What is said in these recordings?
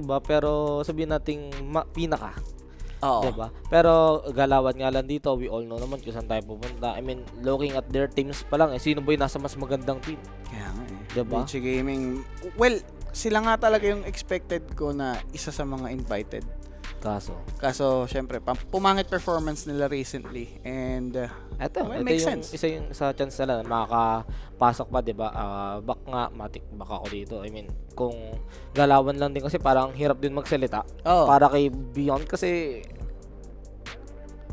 iba pero sabihin nating pinaka. Oo. Diba? Pero galawan nga lang dito, we all know naman kung saan tayo pupunta. I mean, looking at their teams pa lang, sino ba yung nasa mas magandang team? Kaya nga eh. Diba? VG Gaming, well, sila nga talaga yung expected ko na isa sa mga invited. Kaso syempre, pumangit performance nila recently. And, ito well, makes yung sense. isa yung sa chance nila na makakapasok pa, diba? Back nga, matik baka ako dito. I mean, kung galawan lang din kasi parang hirap din magsalita. Oh. Para kay Beyond kasi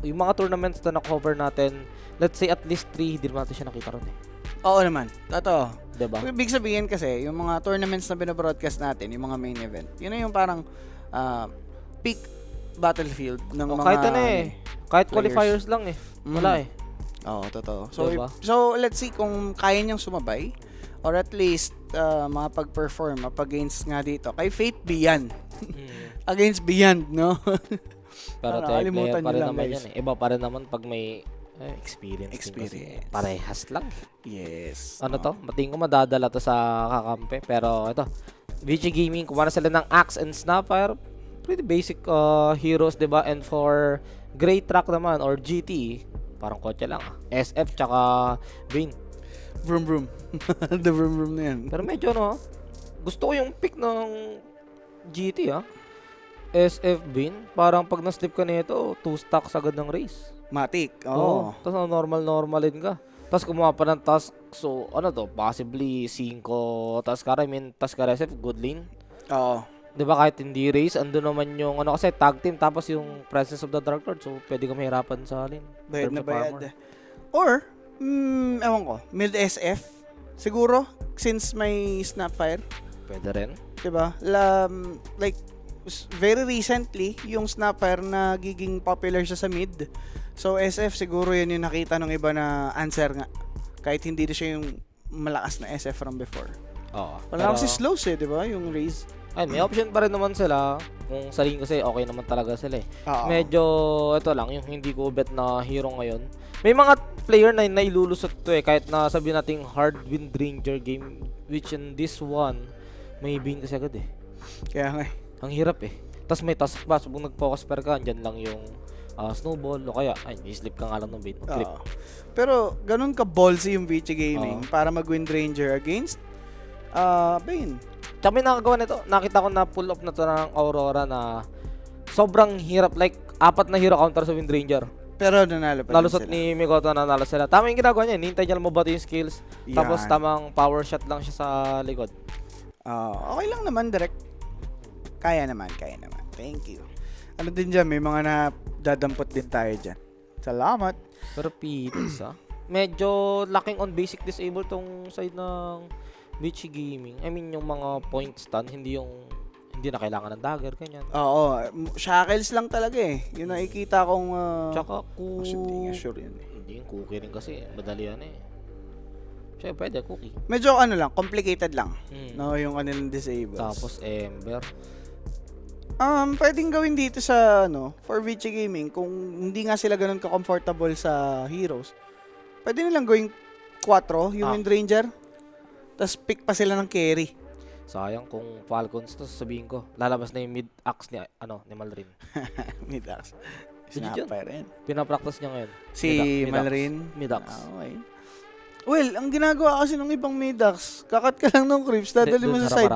yung mga tournaments na na-cover natin, let's say at least 3, hindi naman natin siya nakita ron eh. Oo naman. Totoo. Diba? Ibig sabihin kasi, yung mga tournaments na binabroadcast natin, yung mga main event, yun na yung parang peak battlefield ng mga kahit ano eh. Kahit players. qualifiers lang eh. Wala eh. Oo, totoo. So, Diba? so let's see kung kaya niyang sumabay or at least makapag-perform against nga dito. Kay Fate Beyond. Against Beyond, no? Pero Ano, player kalimutan pa niyo rin lang, naman guys. yan eh. Iba pa rin naman pag may experience. Experience. Parehas lang. Yes. Ano to? Mating ko madadala to sa kakampi. Pero ito, VG Gaming, kumara sila ng Axe and Snapfire. Pretty basic heroes, diba? And for Great Track naman, or GT, parang kotse lang. SF, tsaka Bane. Vroom vroom. The vroom vroom na yan. Pero medyo ano, gusto ko yung pick ng GT SF Bane. Parang pag na-slip ka nito, 2 stacks agad ng race. Matic. Oo. Tapos normalin ka. Tapos kumuha pa ng task. So, ano to? Possibly 5 task ka. I mean, task ka SF, good lane. Oo. Diba kahit hindi race, ando naman yung ano kasi tag team tapos yung presence of the Dark Lord. So, pwede ka mahirapan sa lane. Bayad Terms na of bayad. armor. Or, ewan ko, mid SF. Siguro, since may Snapfire. Pwede rin. Diba? Like, very recently, yung Snapfire na giging popular siya sa mid. So, SF, siguro yan yung nakita ng iba na answer nga. Kahit hindi na siya yung malakas na SF from before. Oo. Wala kasi slows diba? Yung raise. Ay, may option pa rin naman sila. Kung sa lane kasi, okay naman talaga sila eh. Oo. Medyo, ito lang, yung hindi ko bet na hero ngayon. May mga player na nailulusot to eh. Kahit na sabihin nating hard win Ranger game. Which in this one, may Bane kasi agad eh. Kaya nga eh. Ang hirap eh. Tapos may task pa. So, kung nag-focus pair ka, andyan lang yung snowball. O kaya, ay, i-slip ka nga lang ng Bane. Mag-clip. Oo. Pero, ganun ka ballsy yung VG Gaming para mag-win Ranger against Bane. Tsaka may nakagawa nito. Nakita ko na pull up na to ng Aurora na sobrang hirap. Like, 4 na hero counter sa Wind Ranger. Pero nanalo pa din Nalusot sila. ni Mikoto na nanalo sila. Tama yung ginagawa niya. Hinintay niya lang mabato yung skills. Yan. Tapos tamang power shot lang siya sa likod. Okay lang naman, direct. Kaya naman. Thank you. Ano din dyan, may mga nadadampot din tayo dyan. Salamat. Pero pitis medyo lacking on basic disable tong side ng Vichy Gaming. I mean yung mga point stun, hindi na kailangan ng dagger, ganyan. Oo, shackles lang talaga eh. Yun nakikita kong... Tsaka hindi nga sure yun eh. Hindi yung cookie rin kasi, madali yan eh. Siya pwede, cookie. Medyo ano lang, complicated lang. No, yung kanilang disables. Tapos Ember. Pwedeng gawin dito sa for VG Gaming kung hindi nga sila ganun ka-comfortable sa heroes. Pwede nilang gawing 4 yung Wind Ranger. Tapos pick pa sila ng carry. Sayang kung Falcons to, sabihin ko, lalabas na yung mid-axe ni Malrin. Mid-axe. Legit yun. Snapfire rin. Pinapractice niya ngayon. Si Malrin. Mid-axe. Okay. Well, ang ginagawa kasi ng ibang mid-axe, kakat ka lang ng creeps, dadali mo sa side.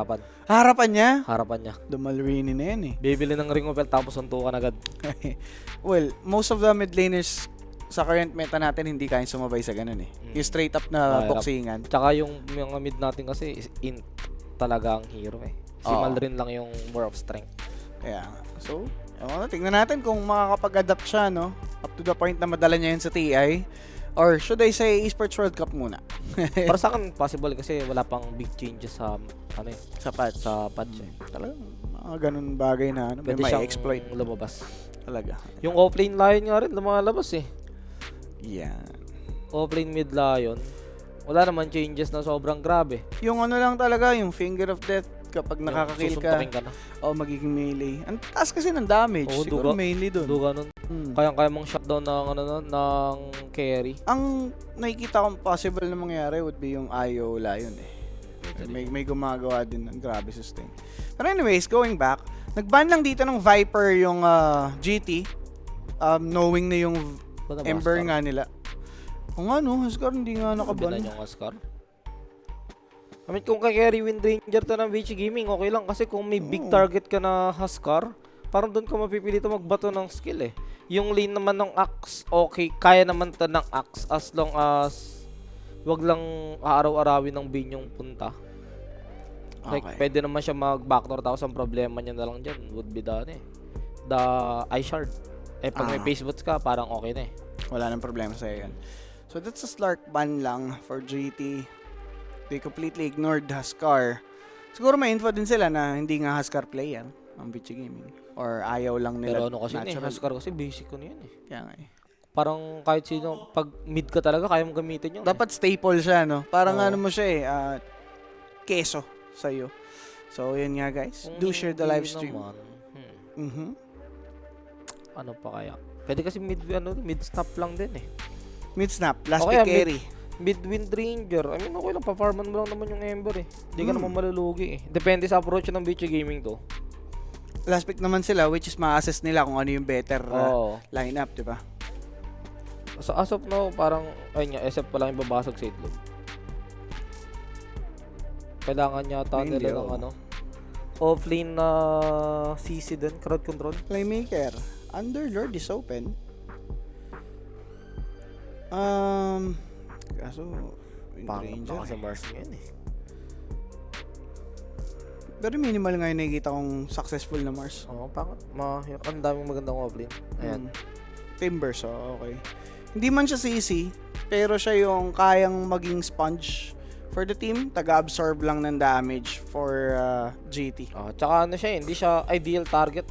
Harapan niya? Harapan niya. The Malrini na yan eh. Bibili ng ring of belt tapos suntukan agad. Well, most of the mid laners sa current meta natin hindi kayang sumabay sa ganun eh. Yung straight up na boxingan. Tsaka yung mga mid natin kasi is in talaga ang hero eh. Si Malrin lang yung more of strength. Kaya, so, tingnan natin kung makakapag-adapt siya, no? Up to the point na madala niya yun sa TI. Or should I say Esports World Cup muna? Para sa akin possible kasi wala pang big changes sa sa patch. Sa patch eh. Talagang mga ganun bagay na Pwede may siyang exploit lumabas. talaga. Yung offlane Lion nga rin lumalabas eh. Yan. Offlane mid Lion. Wala naman changes na sobrang grabe. Yung lang talaga, yung Finger of Death kapag nakaka-kill ka, Susuntukin ka na. magiging melee. Ang taas kasi ng damage. Oo, Siguro duga. mainly dun. Duga nun. Kaya mong shutdown ng carry. Ang nakikita kong possible na mangyari would be yung Io Lion eh. May gumagawa din ng grabe sustain. But anyways, going back, Nag-ban lang dito ng Viper yung GT. Knowing na yung Ba't na Ember Huskar? nga nila. O nga no, Huskar hindi nga nakaban. Binan yung Huskar. I mean, kung kay-carry Wind Ranger to ng VG Gaming, okay lang. Kasi kung may big Oo. target ka na Huskar, parang doon ka mapipilito magbato ng skill eh. Yung lane naman ng Axe, okay, kaya naman to ng Axe as long as wag lang aaraw-arawin ng Bane yung punta. Like, Okay. pwede naman siya mag-backdoor, tapos ang problema niya na lang dyan would be the Ice Shard. Eh, pag may Ah. face boots ka, parang okay na eh. Wala nang problema sa'yo yan. So that's a Slark ban lang for GT. They completely ignored Huskar. Siguro may info din sila na hindi nga Huskar player ang VG Gaming. Or ayaw lang nila. Pero ano kasi yun eh, natural. Huskar kasi basic ko na yun eh. Kaya nga eh. Parang kahit sino, pag mid ka talaga, kaya mong gamitin yun. Dapat staple siya, no? Parang Oo. ano mo siya eh, keso sa'yo. So, yun nga guys. Do share the live stream. Naman, Mhm. ano pa kaya? Pwede kasi mid stop lang din eh. Mid snap, last Okay, pick carry. Mid Wind Ranger. I mean, okay lang, pa-farman mo lang naman yung Ember eh. Hindi ka Hmm. naman malulugi eh. Depende sa approach ng VG Gaming to. Last pick naman sila, which is ma-assess nila kung ano yung better Oo. lineup, di ba? So as of now, parang, ayun nga, SF pa lang yung babasag sa itlog. Kailangan yata Hindi, nila ng oo. ano, offlane na CC din, crowd control. Playmaker. Underlord is open. Kaso, Wind Pangit Ranger. pa kasi Mars ngayon eh. Pero minimal nga yung nakikita kong successful na Mars. Oo, pangit. Ang daming magandang offlane. Ayan. Timber, so okay. Hindi man siya CC, pero siya yung kayang maging sponge for the team. Taga-absorb lang ng damage for GT. Tsaka ano siya, hindi siya ideal target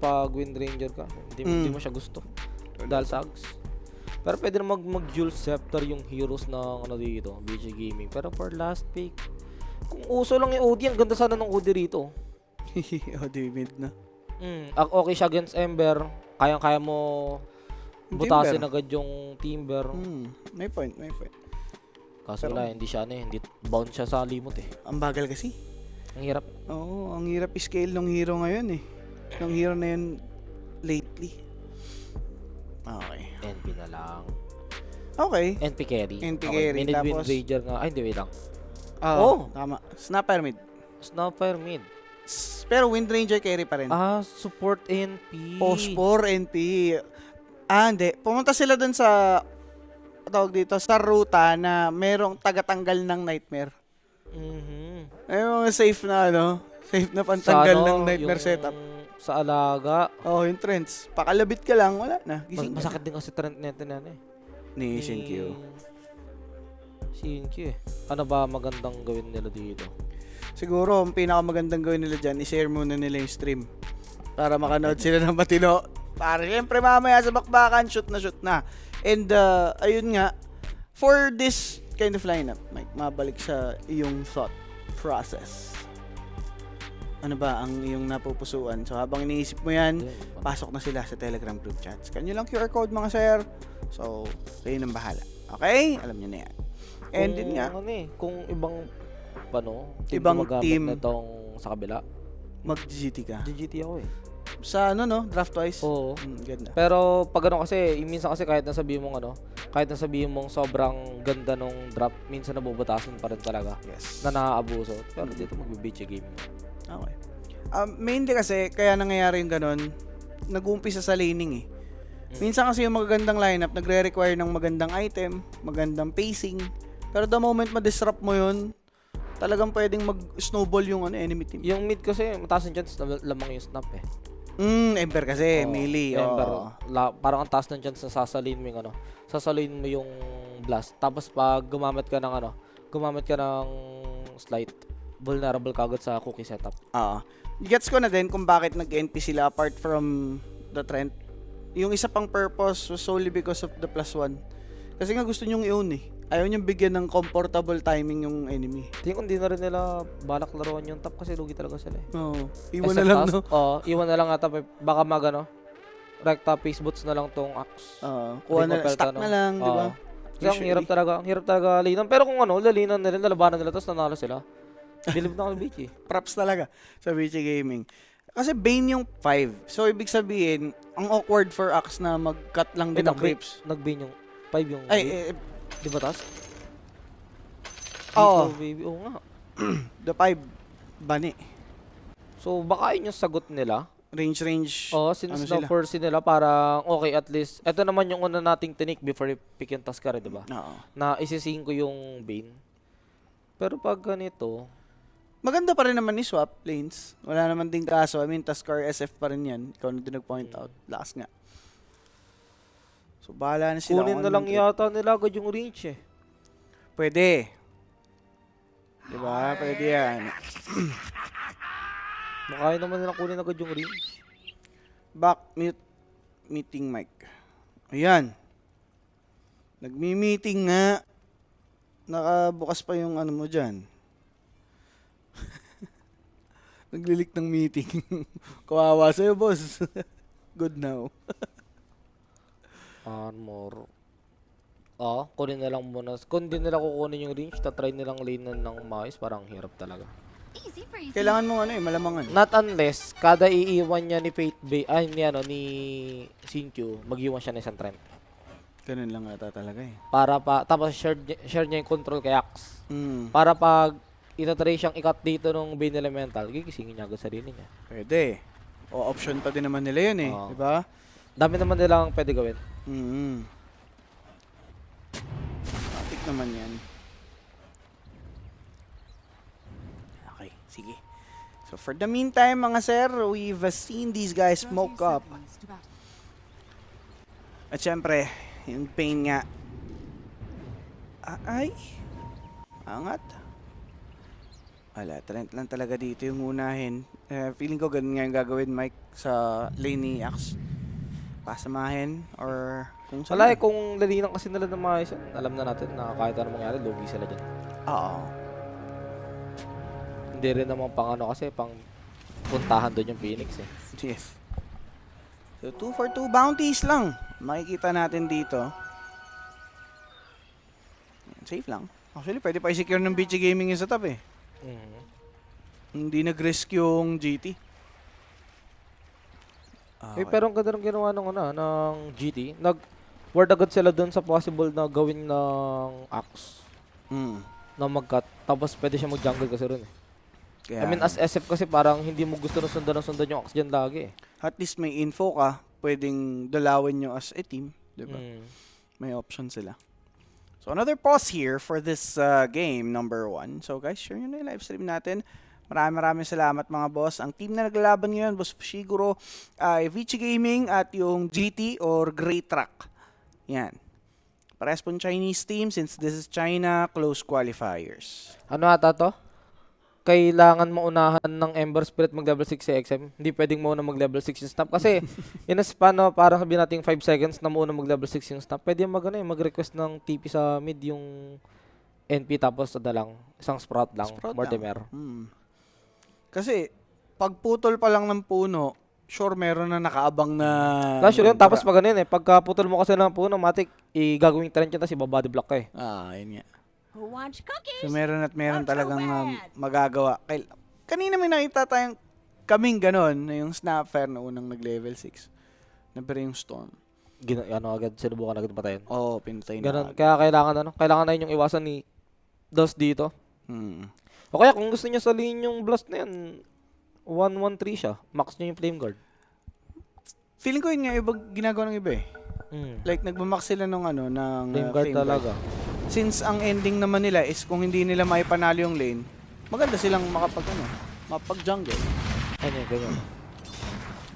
pag Wind Ranger ka. Hindi mo siya gusto. Dahil sa Ags. Pero pwede na mag-dual scepter yung heroes ng ano dito, VG Gaming. Pero for last pick, kung uso lang yung OD, ang ganda sana ng OD rito. Mid na. Okay siya against Ember. Kayang-kaya mo Yung butasin Timber. agad yung Timber. May point, may point. Kaso Pero- wala, hindi siya hindi bound siya sa limot eh. Ang bagal kasi. Ang hirap. Oo, ang hirap i-scale ng hero ngayon eh. Ng hero na yun lately. Okay. NP na lang. Okay. NP carry. NP Okay, carry, Minute Wind tapos- Ranger nga. Ay, hindi, wait lang. Oh, tama. Snapper mid. Snapper mid. Pero Wind Ranger carry pa rin. Support NP. Pospor, NP. Hindi. Pumunta sila dun sa tawag dito, sa ruta na merong tagatanggal ng nightmare. Mhm. Ay, mga safe na safe na pantanggal Sa ano, ng nightmare yung setup. Sa alaga. Oh, yung trends. Pakalabit ka lang, wala na. Gising ka. Masakit din kasi trend nito na ano eh. Ni Shinkyu. Shinkyu eh. Ano ba magandang gawin nila dito? Siguro, ang pinakamagandang gawin nila dyan, i-share muna nila yung stream. Para makanood sila ng matino. Para syempre mamaya sa bakbakan, shoot na. And, ayun nga, for this kind of lineup, Mike, mabalik sa iyong thought process. Ano ba ang iyong napupusuan? So, habang iniisip mo yan, pasok na sila sa Telegram group chats. Kanyo lang QR code mga sir. So, kayo nang bahala. Okay? Alam nyo na yan. And Kung yun nga, ano eh, kung ibang Ibang gumagamit team. nitong sa kabila. mag-GT ka. GGT ako eh. Sa draft twice. Oo. Ganda. Pero pag ano kasi, minsan kasi kahit nasabihin mong kahit nasabihin mong sobrang ganda nung drop, minsan nabubutasan pa rin talaga Yes. na naaabuso. Pero dito magbe-beach game. Okay. Mainly kasi, kaya nangyayari yung ganun, nag-uumpisa sa laning eh. Minsan kasi yung magagandang lineup, nagre-require ng magandang item, magandang pacing. Pero the moment ma-disrupt mo yun, talagang pwedeng mag-snowball yung enemy team. Yung mid kasi, mataas yung chance na lamang yung snap eh. Ember kasi, Oo, melee. Ember, parang ang taas ng chance na sasalin mo yung sasalin mo yung blast. Tapos pag gumamit ka ng slight, vulnerable ka agad sa cookie setup. Gets ko na din kung bakit nag-NP sila apart from the trend. Yung isa pang purpose was solely because of the +1. Kasi nga gusto nyong i-own eh. Ayaw nyong bigyan ng comfortable timing yung enemy. Tingin ko hindi na rin nila balak laruan yung top kasi lugi talaga sila eh. Oo. Iwan na lang, no? Iwan na lang ata. Baka recta face boots na lang tong axe. Kuha na, Repel stock ka, no? na lang, di ba? Kasi ang hirap talaga linan. Pero kung lalinan nila, labanan nila, tapos nanalo sila. Believe na ako ng BG. Props talaga sa VG Gaming. Kasi Bane yung 5. So, ibig sabihin, ang awkward for Axe na mag-cut lang din ng creeps. Nag-bane yung 5 yung... Ay, di ba taas? Oo. Baby, oo nga. The 5, bani. So, baka yun yung sagot nila. Range. Oo, since ano sila? na-force nila, parang okay, at least. Ito naman yung una nating tinik before pick yung Tuskar, di ba? Oo. Na isisingin ko yung Bane. Pero pag ganito, Maganda pa rin naman ni swap lanes. Wala naman din kaso. I mean, Tuskar SF pa rin yan. Ikaw na din nag-point out. Lakas nga. So, bahala na sila. kunin kung na lang anong trip. yata nila agad yung range eh. Pwede. Diba? Pwede yan. Makaya naman nila kunin agad yung range. Back mute. Meeting mic. Ayan. Nagmi-meeting nga. Nakabukas pa yung ano mo dyan. Naglilik ng meeting. Kawawa sa'yo, boss. Good now. Armor. Kunin na lang muna. Kung di nila kukunin yung range, tatry nilang lane ng mais, parang hirap talaga. Easy breezy. Kailangan mo ano malamangan. Not unless, kada iiwan niya ni Fate Bay, ni Sinkyu, mag-iwan siya ng isang trend. Ganun lang ata talaga eh. Para tapos share niya yung control kay Axe. Para Para pag itatry siyang ikat dito ng Bane Elemental, gigisingin niya agad sarili niya. pwede. O option pa din naman nila yun eh. Oo. Diba? Dami naman nilang pwede gawin. Matik naman yan. Okay, sige. So for the meantime, mga sir, we've seen these guys smoke up. At syempre, yung pain nga. Ay. Angat. Wala, Trent lang talaga dito yung unahin. Feeling ko ganun nga yung gagawin, Mike, sa lane ni Axe. Pasamahin or kung saan. Wala kung lalinan kasi nila ng mais, alam na natin na kahit ano mangyari, lugi sila dyan. Oo. Hindi rin naman pang kasi, pang puntahan doon yung Phoenix eh. Yes. So 2 for 2 bounties lang. Makikita natin dito. Yan, safe lang. Actually, pwede pa i-secure ng BG Gaming yung setup eh. Hindi nag-risk yung GT. Pero ang ganda ng ginawa ng GT. Nag-ward agad sila doon sa possible na gawin ng Axe na mag-cut. Tapos pwede siya mag-jungle kasi rin eh. Kaya, I mean, as SF kasi parang hindi mo gusto na sundan yung Axe dyan lagi eh. at least may info ka, pwedeng dalawin nyo as a team. Diba? May option sila. So another pause here for this game, number 1. So guys, share nyo na yung live stream natin. Maraming salamat mga boss. Ang team na naglalaban ngayon, Boss Shiguro, ay Vici Gaming at yung GT or Grey Truck. Yan. Parehas pong Chinese team since this is China, close qualifiers. Ano ata to? Kailangan maunahan ng Ember Spirit mag-level 6 si XM. Hindi pwedeng mauna mag-level 6 yung snap. Kasi, in a span na parang sabihin natin 5 seconds na mauna mag-level 6 yung snap, pwede mag-request ng TP sa mid yung NP tapos sa lang. Isang sprout lang. More demer. Kasi, pag putol pa lang ng puno, sure meron na nakaabang na... Sure yun. Tapos pag ganun pagka putol mo kasi ng puno, matik, gagawing trend yun, tapos ibabody block ka eh. Yun nga. Who wants cookies? So meron at meron What's talagang so bad? magagawa. Kanina may nakita tayong kaming ganon, na yung Snapfire na unang nag-level 6. Nabira yung Storm. Agad, sinubukan agad patayin. Oo, pinatay na Ganun. agad. Kaya kailangan na yun yung iwasan ni Dos dito. O kaya kung gusto niya salihin yung blast na yan, 1-1-3 siya. Max niya yung flame guard. Feeling ko yun nga iba ginagawa ng iba eh. Like nagmamax sila ng Flame guard talaga. Since ang ending naman nila is kung hindi nila maipanalo yung lane, maganda silang mapag-jungle. Ganyan.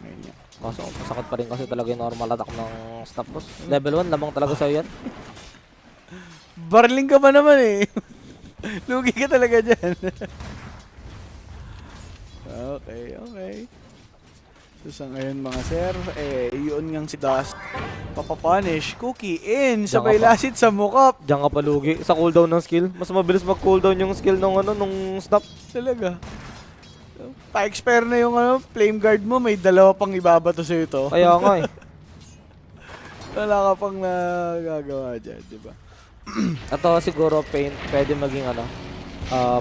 Ayun nga. Kaso, masakit pa rin kasi talaga yung normal attack ng snap boss. Level 1, lamang talaga sa'yo yan. Barling ka ba naman eh? Lugi ka talaga dyan. Okay. So sa ngayon mga sir, yun ngang si Dust. Papapunish, cookie in, sabay Diyan ka pa. lasit sa mukap. Diyan ka palugi sa cooldown ng skill. Mas mabilis mag-cooldown yung skill nung snap. Talaga. Pa-expire na yung flame guard mo, may dalawa pang ibabato sa'yo ito. Kaya nga eh. Wala ka pang nagagawa dyan, di ba? Ito siguro Paint pwede maging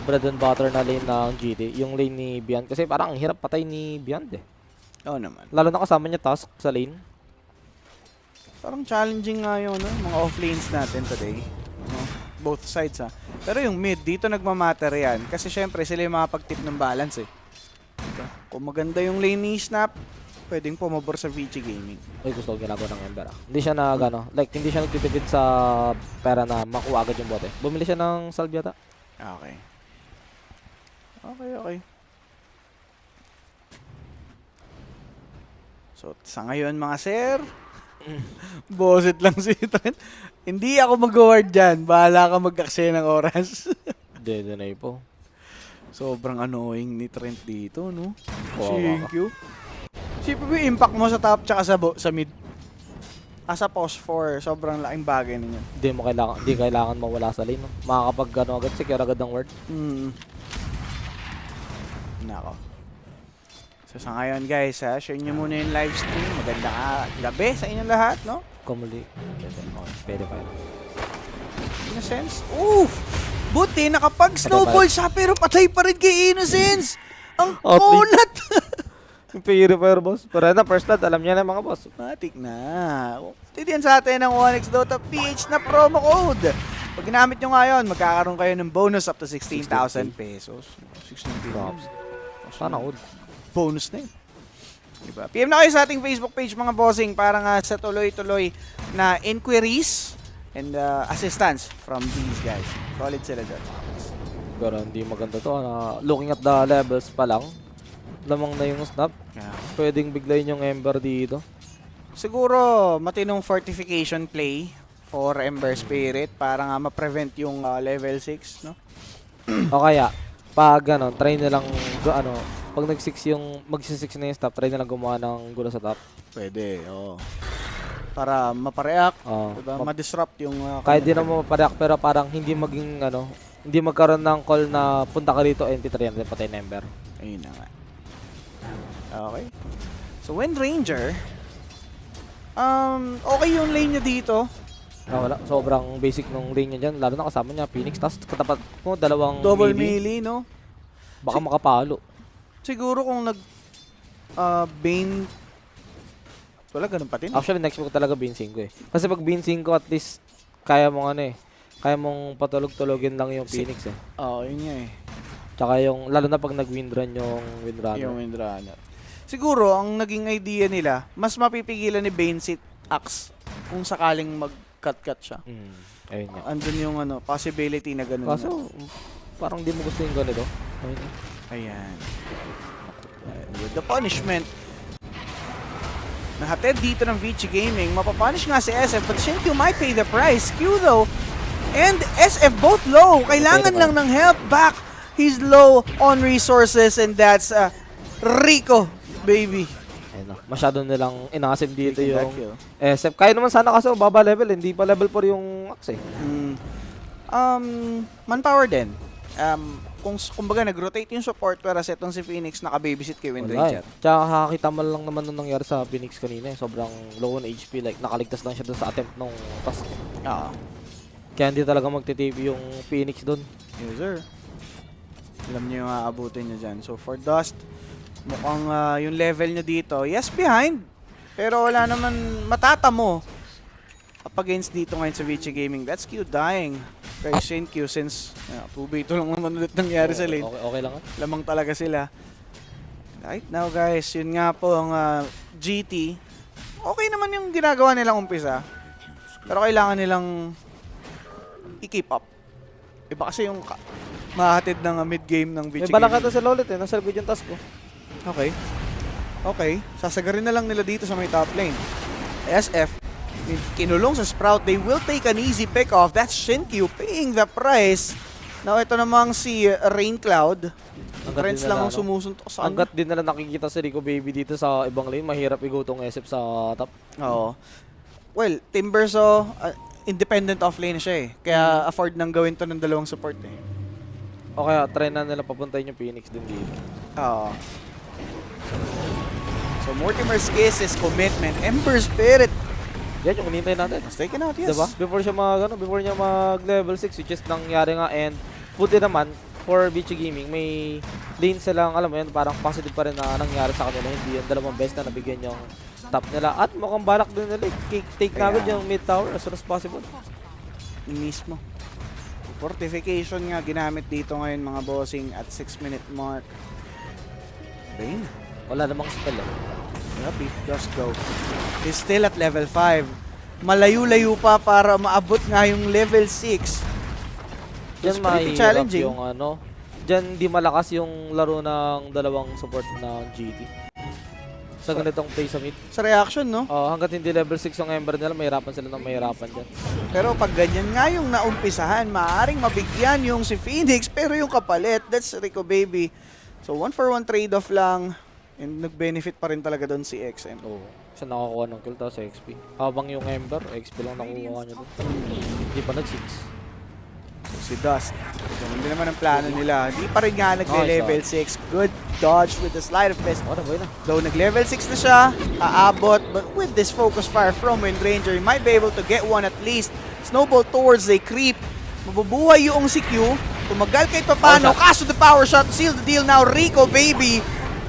bread and butter na lane ng GT. Yung lane ni Beyond. Kasi parang ang hirap patay ni Beyond eh. Oo naman. Lalo na kasama niya Tusk sa lane. Parang challenging nga yung mga off-lanes natin today. No? Both sides ha. Pero yung mid, dito nagmamatter yan. Kasi syempre sila yung makapag-tip ng balance eh. Diba? Kung maganda yung lane ni Snap, pwedeng pumabor sa VG Gaming. Uy, gusto ko ginagawa ng Ember. Hindi siya like hindi siya nagtitipid sa pera na makuha agad yung bote. Bumili siya ng salve yata. Okay. Okay. So, sa ngayon mga sir, boset lang si Trent. Hindi ako mag-award dyan. Bahala ka mag-aksaya ng oras. Dede na po. Sobrang annoying ni Trent dito, no? Kawawa Thank you. Siyempre mo yung impact mo sa top tsaka sa mid. Sa post 4, sobrang laking bagay ninyo. Hindi kailangan mawala sa lane. No? Makakapag agad, secure agad ng word. Nako. So sa ngayon guys, share nyo muna yung live stream. Maganda gabi sa inyong lahat, no? Kumuli. Pwede pa yun. Innocence. Oof! Buti, nakapag-snowball siya pero patay pa rin kay Innocence! Ang kunat! Yung purifier boss. Pero na first blood, alam niya na mga boss. Matik na. Titiyan sa atin ng Onyx Dota PH na promo code. Pag ginamit nyo ngayon, magkakaroon kayo ng bonus up to 16,000 pesos. 16,000. Sana all. Bonus na yun. Diba? PM na kayo sa ating Facebook page mga bossing para nga sa tuloy-tuloy na inquiries and assistance from these guys. Solid sila dyan. Pero hindi maganda to. Looking at the levels pa lang, lamang na yung snap. Yeah. Pwedeng biglayin yung Ember dito. Siguro matinong fortification play for Ember Spirit para nga ma-prevent yung level 6, no? O kaya, pag try nilang pag magsi-6 na yung stop, try nilang gumawa ng gulo sa top. Pwede, oo. Para mapareact, Oo. diba? Ma-disrupt yung... Kahit di naman mapareact, pero parang hindi hindi magkaroon ng call na punta ka dito, NT3 yan, patay na Ember. Ayun na nga. Okay. So, Wind Ranger, okay yung lane niya dito. Wala. Sobrang basic nung lane niya dyan. Lalo na kasama niya, Phoenix. Tapos katapat mo, dalawang Double melee. melee, no? Baka makapalo. Siguro kung Bane... Wala, ganun pa din. Actually, next week talaga Bean 5 eh. Kasi pag Bean 5, at least, kaya mong kaya mong patulog-tulogin lang yung Phoenix eh. Oo, yun nga eh. Tsaka lalo na pag nag-windrun yung windrunner. Yung Windrunner. Siguro, ang naging idea nila, mas mapipigilan ni Bane si Axe kung sakaling mag-cut-cut siya. Ayun nga. Andun yung possibility na ganun. Kaso, parang di mo gusto yung ganito. Ayun. Ayan. With the punishment, nahatid dito ng VG Gaming, mapapunish nga si SF, but Shinkyu might pay the price. Q though, and SF both low. Kailangan lang ng help back. He's low on resources, and that's Rico, baby. Ayun na. Masyado nilang inasim dito Taking that yung kill. SF. Kaya naman sana kaso, baba level. Hindi pa level 4 yung Axe eh. Manpower din. Kumbaga nag-rotate yung support whereas itong si Phoenix naka-babysit kay Wind Wala Ranger. eh. Tsaka kakakita man lang naman nung nangyari sa Phoenix kanina eh. Sobrang low on HP. Like, nakaligtas lang siya dun sa attempt nung task. Oo. Kaya hindi talaga magtitv yung Phoenix dun. Yes, sir. Alam niyo yung aabutin niya dyan. So, for Dust, mukhang yung level niya dito, yes, behind. Pero wala naman matatamo up against dito ngayon sa VG Gaming. That's Q dying. Kay Shinkyu since 2v2 lang naman ulit nangyari sa lane. Okay lang. Lamang talaga sila. Right now guys, yun nga po ang GT. Okay naman yung ginagawa nilang umpisa. Pero kailangan nilang i-keep up. Iba kasi yung mahatid ng mid-game ng May VG balak Gaming. ata sa Lolit eh. Nasa good yung task ko. Okay. Okay. Sasagarin na lang nila dito sa may top lane. SF, kinulong sa Sprout. They will take an easy pick off. That's Shinkyu paying the price. Now, ito namang si Raincloud. Trends lang ang sumusuntok sa kanya. Hanggat din nila nakikita si Rico Baby dito sa ibang lane, mahirap i-go tong SF sa top. Oo. Well, Timberso, independent offlane siya eh. Kaya afford nang gawin to ng dalawang support eh. O kaya, try na nila papuntahin yung Phoenix din dito. Oo. So, Mortimer's kiss is commitment. Ember Spirit. Yan yung hinihintay natin. Mas taken out, yes. Diba? Before niya mag level 6, which is nangyari nga, and buti naman, for BG Gaming, may lane silang, alam mo yun, parang positive pa rin na nangyari sa kanila. Hindi yung dalawang best na nabigyan yung top nila. At mukhang balak din nila, take na agad yung mid tower as soon as possible. Mismo. Fortification nga ginamit dito ngayon mga bossing at 6-minute mark. Bane. Wala namang spell eh. Grabe, just go. He's still at level 5. Malayo-layo pa para maabot nga yung level 6. Diyan It's pretty mahirap challenging. yung ano. Diyan di malakas yung laro ng dalawang support ng GT. Sa ganitong play sa mid. Sa reaction, no? Hanggat hindi level 6 yung Ember nila, mahirapan sila ng mahirapan dyan. Pero pag ganyan nga yung naumpisahan, maaaring mabigyan yung si Phoenix, pero yung kapalit, that's Rico Baby. So 1-for-1 trade-off lang. And nag-benefit pa rin talaga doon si XM. Oo. Siya nakakuha ng kill tapos XP. Habang yung Ember, XP lang nakukuha niya doon. Hindi pa nag-6. So si Dust, ganun din naman ang plano nila. Di pa rin nga nagle-level 6. Good dodge with the slide of fist. Oh, naboy na. Though nag-level 6 na siya, aabot. But with this focus fire from Wind Ranger, he might be able to get one at least. Snowball towards the creep. Mabubuhay yung si Q. Tumagal kahit papano. Kaso the power shot to seal the deal now. Rico Baby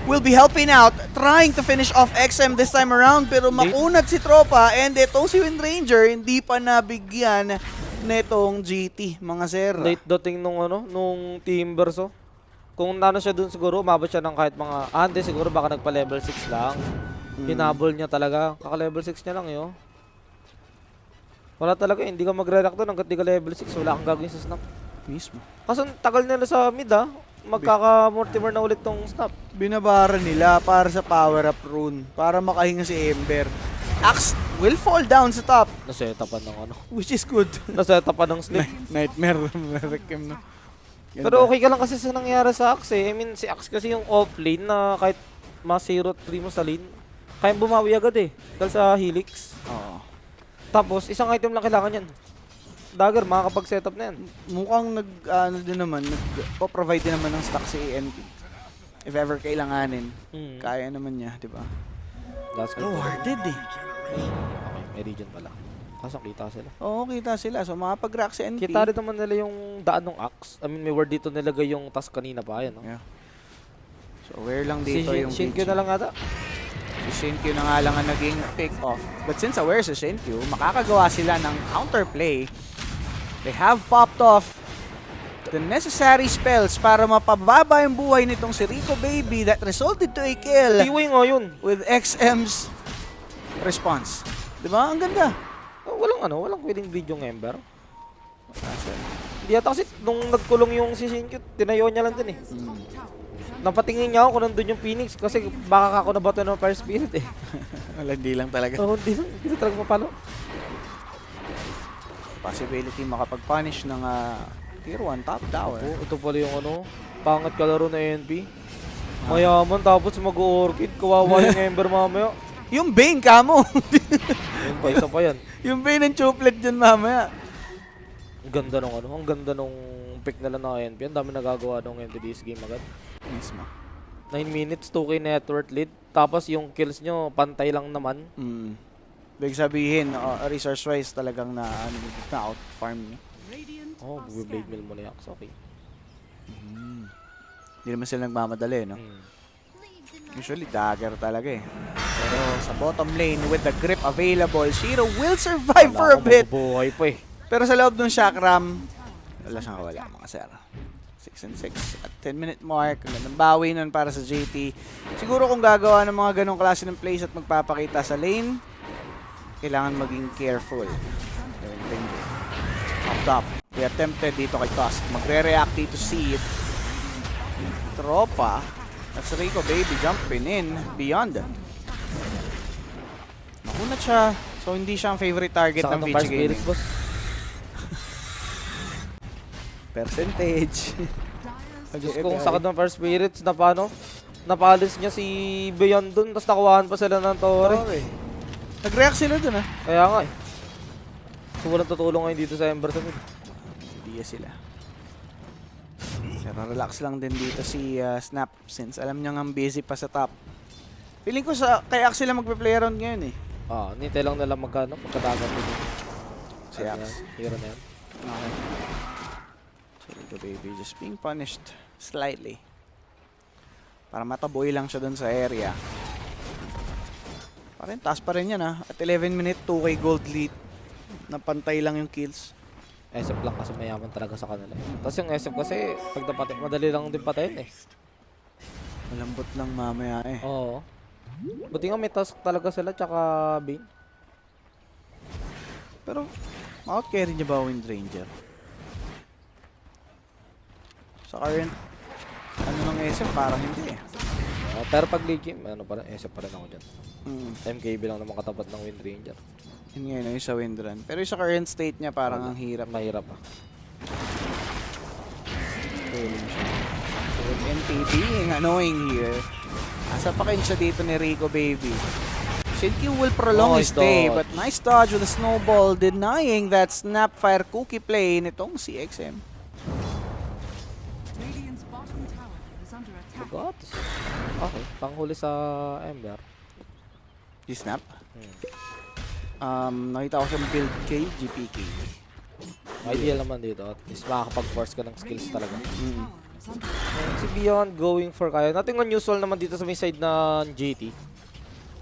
will be helping out, trying to finish off XM this time around. Pero makunat si Tropa. And itong si Wind Ranger, hindi pa nabigyan netong GT, mga sir. Late dating nung ano, nung Timbers oh. Kung nano siya dun siguro, umabot siya ng kahit mga, hindi siguro baka nagpa level 6 lang. Hinabol niya talaga. Kaka level 6 niya lang yun. Wala talaga, hindi ka magre-react doon hanggat di ka level 6. Wala kang gagawin sa snap. Mismo. Kaso tagal nila sa mid magkaka-Mortimer na ulit tong snap. Binabara nila para sa power-up rune, para makahinga si Ember. Axe will fall down sa top, Nasetapan ng ano. which is good. Nasetapan ng sleep. Nightmare. Rekem, no? Ganda. Pero okay ka lang kasi sa nangyari sa Axe eh. I mean, si Axe kasi yung off-lane na kahit ma-0-3 mo sa lane, kayang bumawi agad eh. Dahil sa Helix. Oo. Tapos, isang item lang kailangan yan. Dagger, makakapag-setup na yan. Mukhang nagpo-provide din naman ng stock si ENP. If ever kailanganin, kaya naman niya, di ba? That's good. Rewarded eh. Okay, may region pala. Kaso kita sila. Oo, kita sila. So, makapag-rack si NP. Kita rin naman nila yung daan ng Axe. I mean, may word dito nilagay yung task kanina pa. Yan, no? Yeah. So, where lang Si dito yung Shinkyu na lang ata. Si Shinkyu na nga lang ang naging pick-off. But since aware si Shinkyu, makakagawa sila ng counterplay. They have popped off the necessary spells para mapababa yung buhay nitong si Rico Baby that resulted to a kill Tiway nga yun. with XM's response. Diba? Ang ganda. Walang pwedeng video ng Ember. Hindi ata kasi nung nagkulong yung si Shinkyu, tinayo niya lang din eh. Napatingin niya ako kung nandun yung Phoenix kasi baka ako nabato ng Fire Spirit eh. Wala, hindi lang talaga. Oo, hindi na talaga mapalo. Possibility makapag-punish ng Tier 1 top tower. Oo, ito pala yung ano, pangat kalaro na ANP. Mayaman tapos mag-orchid, kawawa yung Ember mamaya. Yung Bane kamo. Yun pa, isa pa yan. Yung Bane ng chuplet dyan mamaya. Ang ganda nung ano, ang ganda nung pick nila ng ANP. Ang dami nagagawa nung NP this game agad. Mismo. 9 minutes, 2k net worth lead. Tapos yung kills nyo, pantay lang naman. Ibig sabihin, resource-wise talagang na out-farm niyo. Oh, blade mill mo na yaks. Okay. Hindi naman sila nagmamadali, no? Usually, dagger talaga eh. Pero sa bottom lane, with the grip available, Shiro will survive for a bit. Mabubuhay pa eh. Pero sa loob ng chakram, wala siyang kawala, mga sir. 6 and 6 at 10-minute mark. Ang bawi nun para sa JT. Siguro kung gagawa ng mga ganong klase ng plays at magpapakita sa lane, kailangan maging careful. Up top. They attempted dito kay Tusk. Magre-react dito si Tropa. That's Rico Baby jumping in beyond. Nakunat siya. So hindi siya ang favorite target ng VG Gaming. boss. Percentage. Diyos kong sakit ng Fire Spirits na paano? Napalis niya si Beyond dun, tapos nakuhaan pa sila ng Torre. Nag-react sila dun Kaya nga eh. So walang tutulong ngayon dito sa Ember sa mid. Hindi sila. Pero relax lang din dito si Snap since alam niya nga busy pa sa top. Feeling ko kaya sila magpe-play around ngayon eh. Nintay lang nila magkadagat dito. Si Axe. Hero na yan. Okay. So, Rico Baby just being punished slightly. Para mataboy lang siya dun sa area. Taas pa rin yan At 11 minute, 2k gold lead. Napantay lang yung kills. SF lang kasi mayaman talaga sa kanila. Tapos yung SF kasi, pag napatay, madali lang din patayin eh. Malambot lang mamaya Oo. Buti nga may task talaga sila, tsaka Bane. Pero, out-carry niya ba Wind Ranger? Sa current, ng SF, parang hindi Pero pag late game, ano pa rin, SF pa rin ako dyan. Mm. MKB lang naman katapat ng Wind Ranger. Yun nga yung sa Wind Run. Pero yung sa current state niya, parang ang hirap. Mahirap ah. Pulling siya. So, with NP being annoying here, asa pa siya dito ni Rico Baby. Shidkey will prolong his Nice stay, dodge. but nice dodge with a snowball denying that Snapfire cookie play nitong CXM. Radiant's bottom tower is under attack. Bagot. Okay, panghuli sa Ember. Si Snap? Hmm. Nakita ko siyang build kay GPK. Ideal naman dito. At least makakapag-force ka ng skills talaga. Mm. Si Beyond going for kaya. Nothing unusual naman dito sa may side ng GT.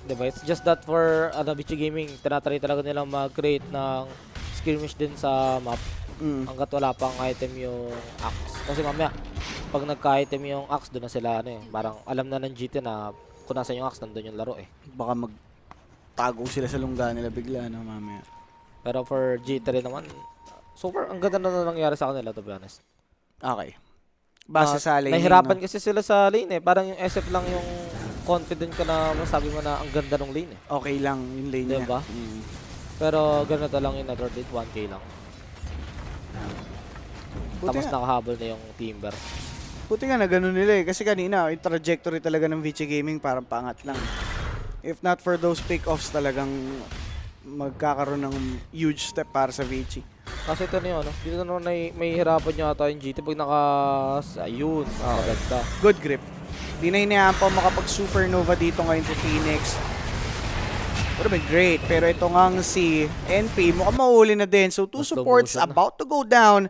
Diba? It's just that for Bichi Gaming, tinatry talaga nilang mag-create ng skirmish din sa map. Mm. Hanggat wala pang item yung Axe. Kasi mamaya, pag nagka-item yung Axe, doon na sila parang alam na ng GT na kung nasan yung Axe, nandun yung laro eh. Baka magtago sila sa lungga nila bigla mamaya. Pero for GT rin naman, super, ang ganda na nangyari sa kanila to be honest. Okay. Base sa lane. Nahirapan kasi sila sa lane eh. Parang yung SF lang yung confident ka na masabi mo na ang ganda ng lane eh. Okay lang yung lane niya. Diba? Mm. Pero ganito lang yung network date, 1k lang. Tapos nakahabol na yung Timber. Buti nga na ganun nila eh. Kasi kanina, yung trajectory talaga ng Vici Gaming parang pangat lang. If not for those pick-offs talagang magkakaroon ng huge step para sa Vici. Kasi ito na yun, dito naman may hirapan nyo ata yung GT pag ayun, ganda. Good grip. Di na hinayaan pa makapag-supernova dito ngayon sa Phoenix. Would have been great. Pero ito ngang si NP, mukhang mauli na din. So, two Mas slow supports motion na. about to go down.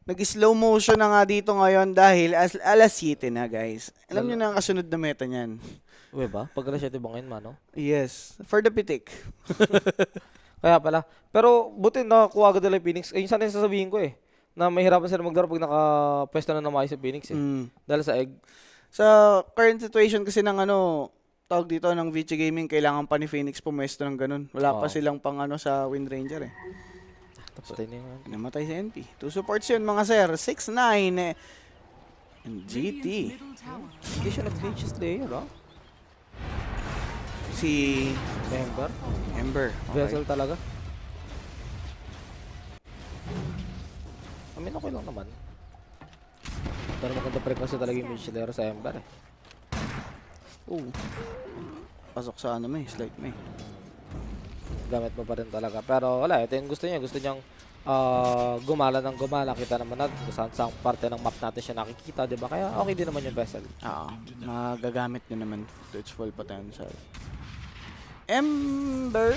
Nag-slow motion na nga dito ngayon dahil alas 7 na, guys. Alam nyo na ang kasunod na meta niyan. Uwe ba? Pag alas 7 bangin mano? Yes. For the pitik. Kaya pala. Pero buti nakakuha agad nila yung Phoenix. Ayun sana yung sasabihin ko eh. Na mahirapan sila maglaro pag nakapwesto na maayos sa Phoenix eh. Mm. Dahil sa egg. Sa current situation kasi ng tawag dito ng Vici Gaming, kailangan pa ni Phoenix pumwesto ng ganun. Wala pa Oo. silang pang sa Wind Ranger eh. Tapos na yun. Namatay si NP. Two supports yun mga sir. 6-9 and GT. Radiant's middle tower Hindi siya nag-Mage Slayer ah. Si Ember. Ember. Vessel talaga. I mean, okay lang naman. Pero maganda pa rin kasi talaga yung Mage Slayer sa Ember eh. Oh. Pasok sa may. Slight may. Gamit mo pa rin talaga. Pero wala, ito yung gusto niya. Gusto niyang gumala ng gumala. Kita naman natin kung saan sa parte ng map natin siya nakikita, diba? Kaya okay din naman yung Vessel. Oo. Magagamit nyo naman to its full potential. Ember.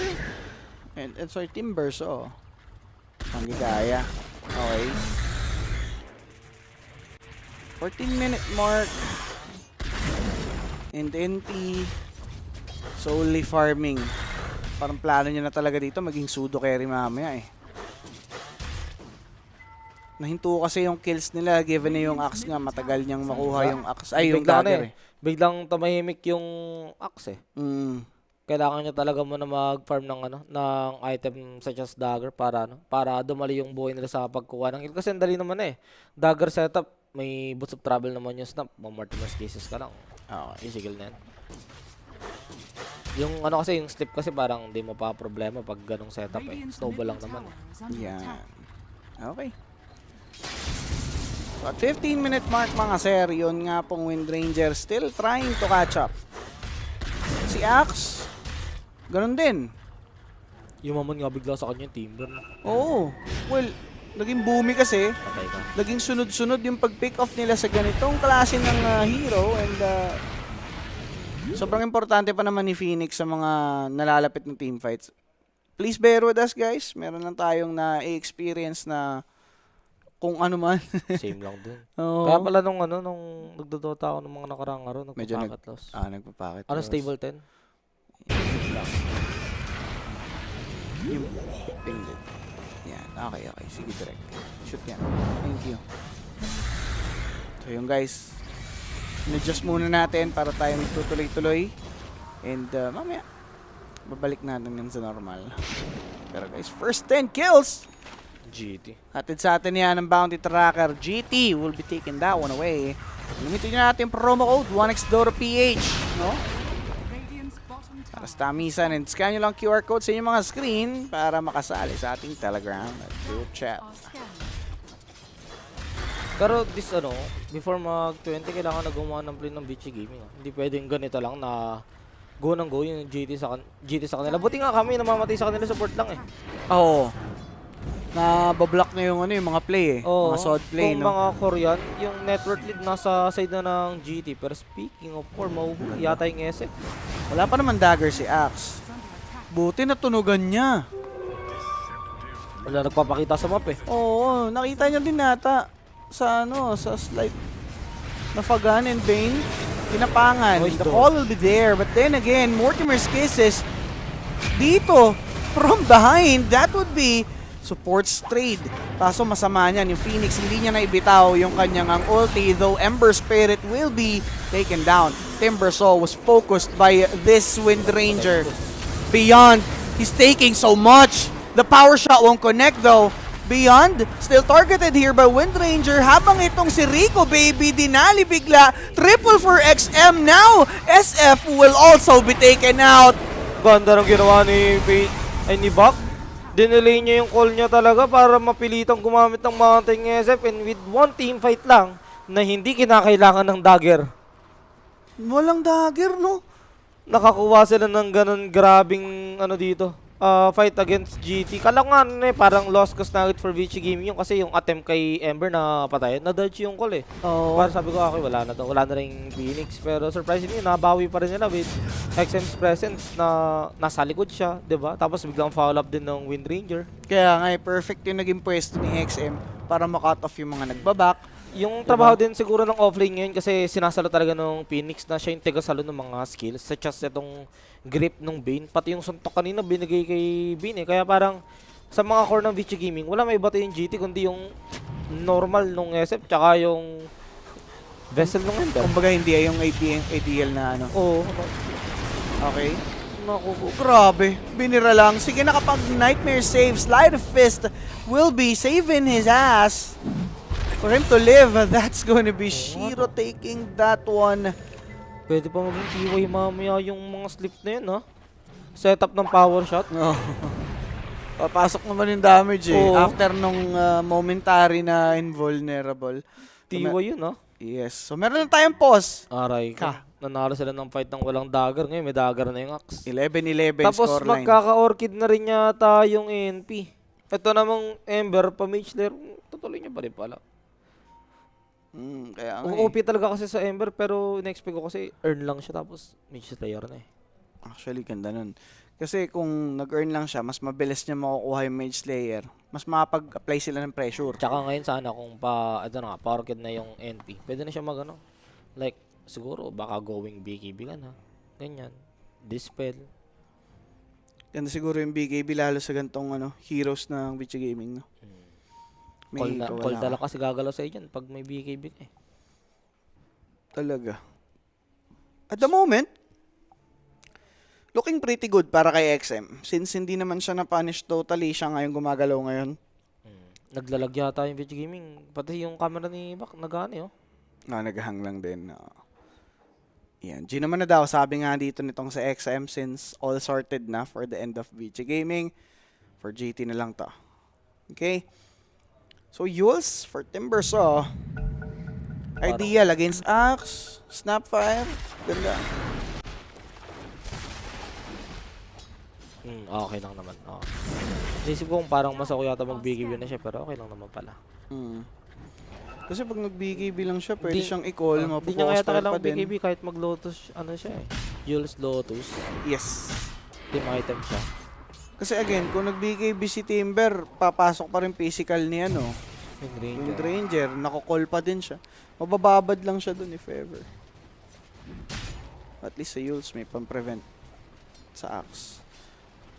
And sorry, Timbers. Ang gigaya. Okay. 14-minute mark. And NP solely farming. Parang plano niya na talaga dito maging pseudo carry mamaya eh. Nahinto kasi yung kills nila given na yung axe nga matagal niyang makuha yung axe. Ay, yung Biglang dagger eh. Biglang tumahimik yung Axe eh. Mm. Kailangan niya talaga muna mag-farm ng ng item such as dagger para para dumali yung buhay nila sa pagkuha ng kill. Kasi ang dali naman eh. Dagger setup, may boots of travel naman yung snap. Mortimer's cases ka lang. Okay. Easy na yan. Yung kasi yung slip kasi parang hindi mo pa problema pag ganong setup eh. Radiant's Snowball middle lang naman eh. tower is under Yan. attack. Okay. So at 15-minute mark mga sir, yun nga pong Wind Ranger still trying to catch up. Si Axe, ganun din. Yumaman nga bigla sa kanya yung Timber. Oo. Well, naging boomy kasi. Patay ka. Naging sunod-sunod yung pag-pick off nila sa ganitong klase ng hero and sobrang importante pa naman ni Phoenix sa mga nalalapit ng teamfights. Please bear with us guys. Meron lang tayong na-experience na kung ano man. Same lang din. Oo. Kaya pala nung nagdodota ako ng mga nakaraang araw, Medyo nagpapacket loss. Nagpapakit. Ano, loss. stable 10? Yung ping din. Yan. Okay. Sige, direct. Shoot yan. Thank you. So yung guys, in-adjust muna natin para tayo magtutuloy-tuloy. And mamaya, babalik natin yan sa normal. Pero guys, first 10 kills! GT. Hatid sa atin yan ng bounty tracker. GT will be taking that one away. Gamitin nyo natin yung promo code 1xDoroPH. No? Radiant's bottom Para tower sa tamisan, and scan nyo lang QR code sa inyong mga screen para makasali sa ating Telegram at group chat. are scanning. Pero before mag-20, kailangan na gumawa ng play ng BG Gaming. Hindi pwedeng ganito lang na go ng go yung GT sa kanila. Buti nga kami, namamatay sa kanila, support lang eh. Oo. Nabablock na yung yung mga play eh. Oo. Mga sod play, Kung no? mga Korean, yung network lead nasa side na ng GT. Pero speaking of core, mahuhuli yata yung SF. Wala pa naman dagger si Axe. Is under attack. Buti natunugan niya. Wala nagpapakita sa map eh. Oo, nakita niya din nata sa sa slide na Fagan and Bane. Pinapangan. Voice The doon. call will be there. But then again, Mortimer's kisses dito from behind. That would be supports trade. Kaso masama niyan. Yung Phoenix hindi niya na ibitaw yung kanyang ang ulti. Though Ember Spirit will be taken down. Timbersaw was focused by this Wind Ranger. Beyond, he's taking so much. The power shot won't connect though. Beyond, still targeted here by Wind Ranger. Habang itong si Rico, baby, dinali bigla. Triple for XM now. SF will also be taken out. Ganda ng ginawa ni Buck. Dinelay niya yung call niya talaga para mapilitang gumamit ng Mounting SF, and with one team fight lang na hindi kinakailangan ng dagger. Walang dagger, no? Nakakuha sila ng ganun grabing dito. Fight against GT. Kala ko nga parang lost cause na for VG Gaming yung kasi yung attempt kay Ember na patayin, na-dodge yung call eh. Oo. Para sabi ko, okay, wala na rin Phoenix. Pero surprisingly, nabawi pa rin nila with XM's presence na nasa likod siya, 'di ba? Tapos biglang follow up din ng Wind Ranger. Kaya nga, perfect yung naging pwesto ni XM para ma-cut off yung mga nagbaback. Yung trabaho din siguro ng offlane ngayon kasi sinasalo talaga ng Phoenix na siya yung tigasalo ng mga skills such as itong grip ng Bane. Pati yung suntok kanina binigay kay Bane eh. Kaya parang sa mga core ng VG Gaming, wala may iba yung GT kundi yung normal nung SF tsaka yung vessel nung Ember. Kumbaga hindi yung ADL na Oo. Okay. Naku. Grabe, binira lang. Sige, nakapag Nightmare save. Slide of Fist will be saving his ass. For him to live, that's going to be Shiro taking that one. Pwede pa maging TY mamaya yung mga slip na yun, ha? Setup ng power shot. Oh. Papasok naman yung damage eh. Oo. After nung momentary na invulnerable. TY yun, ha? Yes. So meron na tayong pause. Aray ko. Ka. Nanalo sila ng fight ng walang dagger. Ngayon may dagger na yung axe. 11-11 Tapos scoreline. magkaka-orchid na rin yata yung NP. Ito namang Ember, pa-mage layer. Tutuloy niya pa rin pala. Kaya nga OP talaga kasi sa Ember pero in-expect ko kasi earn lang siya tapos mage slayer na eh. Actually, ganda nun. Kasi kung nag-earn lang siya, mas mabilis niya makukuha yung Mage Slayer. Mas makapag-apply sila ng pressure. Tsaka ngayon sana kung pa-orchid na yung NP. Pwede na siya like siguro baka going BKB ka na. Ganyan. Dispel. Ganda siguro yung BKB lalo sa gantong heroes ng VG Gaming. No? Call dala kasi gagalaw sa dyan pag may BKB ka eh. Talaga. At the moment, looking pretty good para kay XM. Since hindi naman siya na-punish totally, siya ngayon gumagalaw ngayon. Naglalag yata yung VG Gaming. Pati yung camera ni Bak nagana eh. Oh. Naghang lang din. Yan. G naman na daw. Sabi nga dito nitong sa XM since all sorted na for the end of VG Gaming. For GT na lang to. Okay? So, Yules for Timbersaw. Ideal against Axe. Snapfire. Ganda. Okay lang naman. Isip ko kung parang masako yata mag-BKB na siya pero okay lang naman pala. Kasi pag nag-BKB lang siya, pwede Di- siyang i-call. Hindi niya kaya Mapo-foster kailangan pa din. BKB kahit mag-Lotus siya eh. Jules Lotus. Yes. Team item siya. Kasi again, kung nag-BKB si Timber, papasok pa rin physical ni Wind Ranger, nako-call pa din siya. Mabababad lang siya dun if ever. At least sa Yules may pang-prevent sa Axe.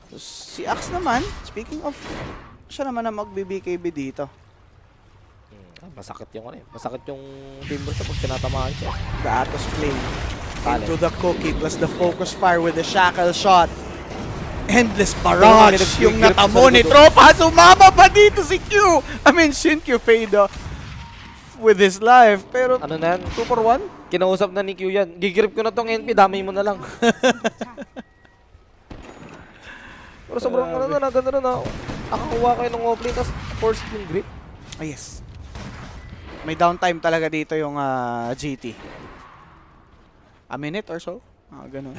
Tapos, si Axe naman, speaking of, siya naman ang mag-BKB dito. Masakit yung ano eh. Masakit yung timber sa pag tinatamaan siya. The Atos play Talent. into the cookie plus the focus fire with the shackle shot. Endless barrage yung natamo ni Tropa. Sumama pa dito si Q. I mean, Shin Q paid off with his life. Pero Ano na yan? 2 for 1? Kinausap na ni Q yan. Gigrip ko na tong NP, damay mo na lang. Pero sobrang ano na, ganda na. Nakakuha kayo ng offlane, tapos force yung grip. Ah, yes. May downtime talaga dito yung GT. A minute or so? Ganun.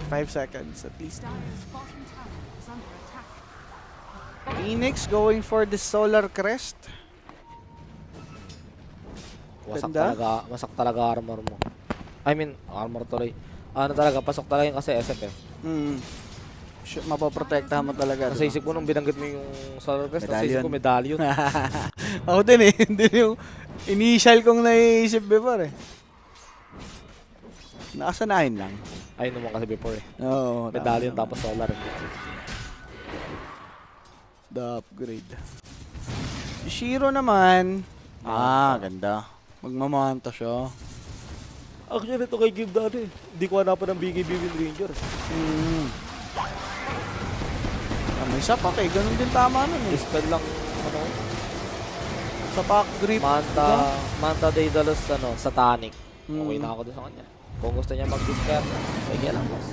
45 seconds at least. Dire's bottom tower is under attack. Phoenix going for the Solar Crest. Ganda. Wasak talaga armor mo. I mean, armor tuloy. Ano talaga, pasok talaga yung kasi SF eh. Mapoprotektahan mo talaga. Nasa isip ko nung binanggit mo yung Solar Crest, nasa isip ko Medallion. medallion. Ako din eh. Hindi yung initial kong naiisip before eh. Nakasanayin lang. Ayun naman kasi before eh. Oo. Medallion tama tapos Solar. The upgrade. Si Shiro naman. Ganda. Magmamanta siya. Actually, ito kay Give dati. Hindi ko hanapan ng BKB Wind Ranger. May sapak eh. Ganun din tama nun eh. Dispel lang, ano, Sapak, grip. Manta Daedalus, Satanic. Okay Mm. na ako doon sa kanya. Kung gusto niya mag-discard, sige lang, boss.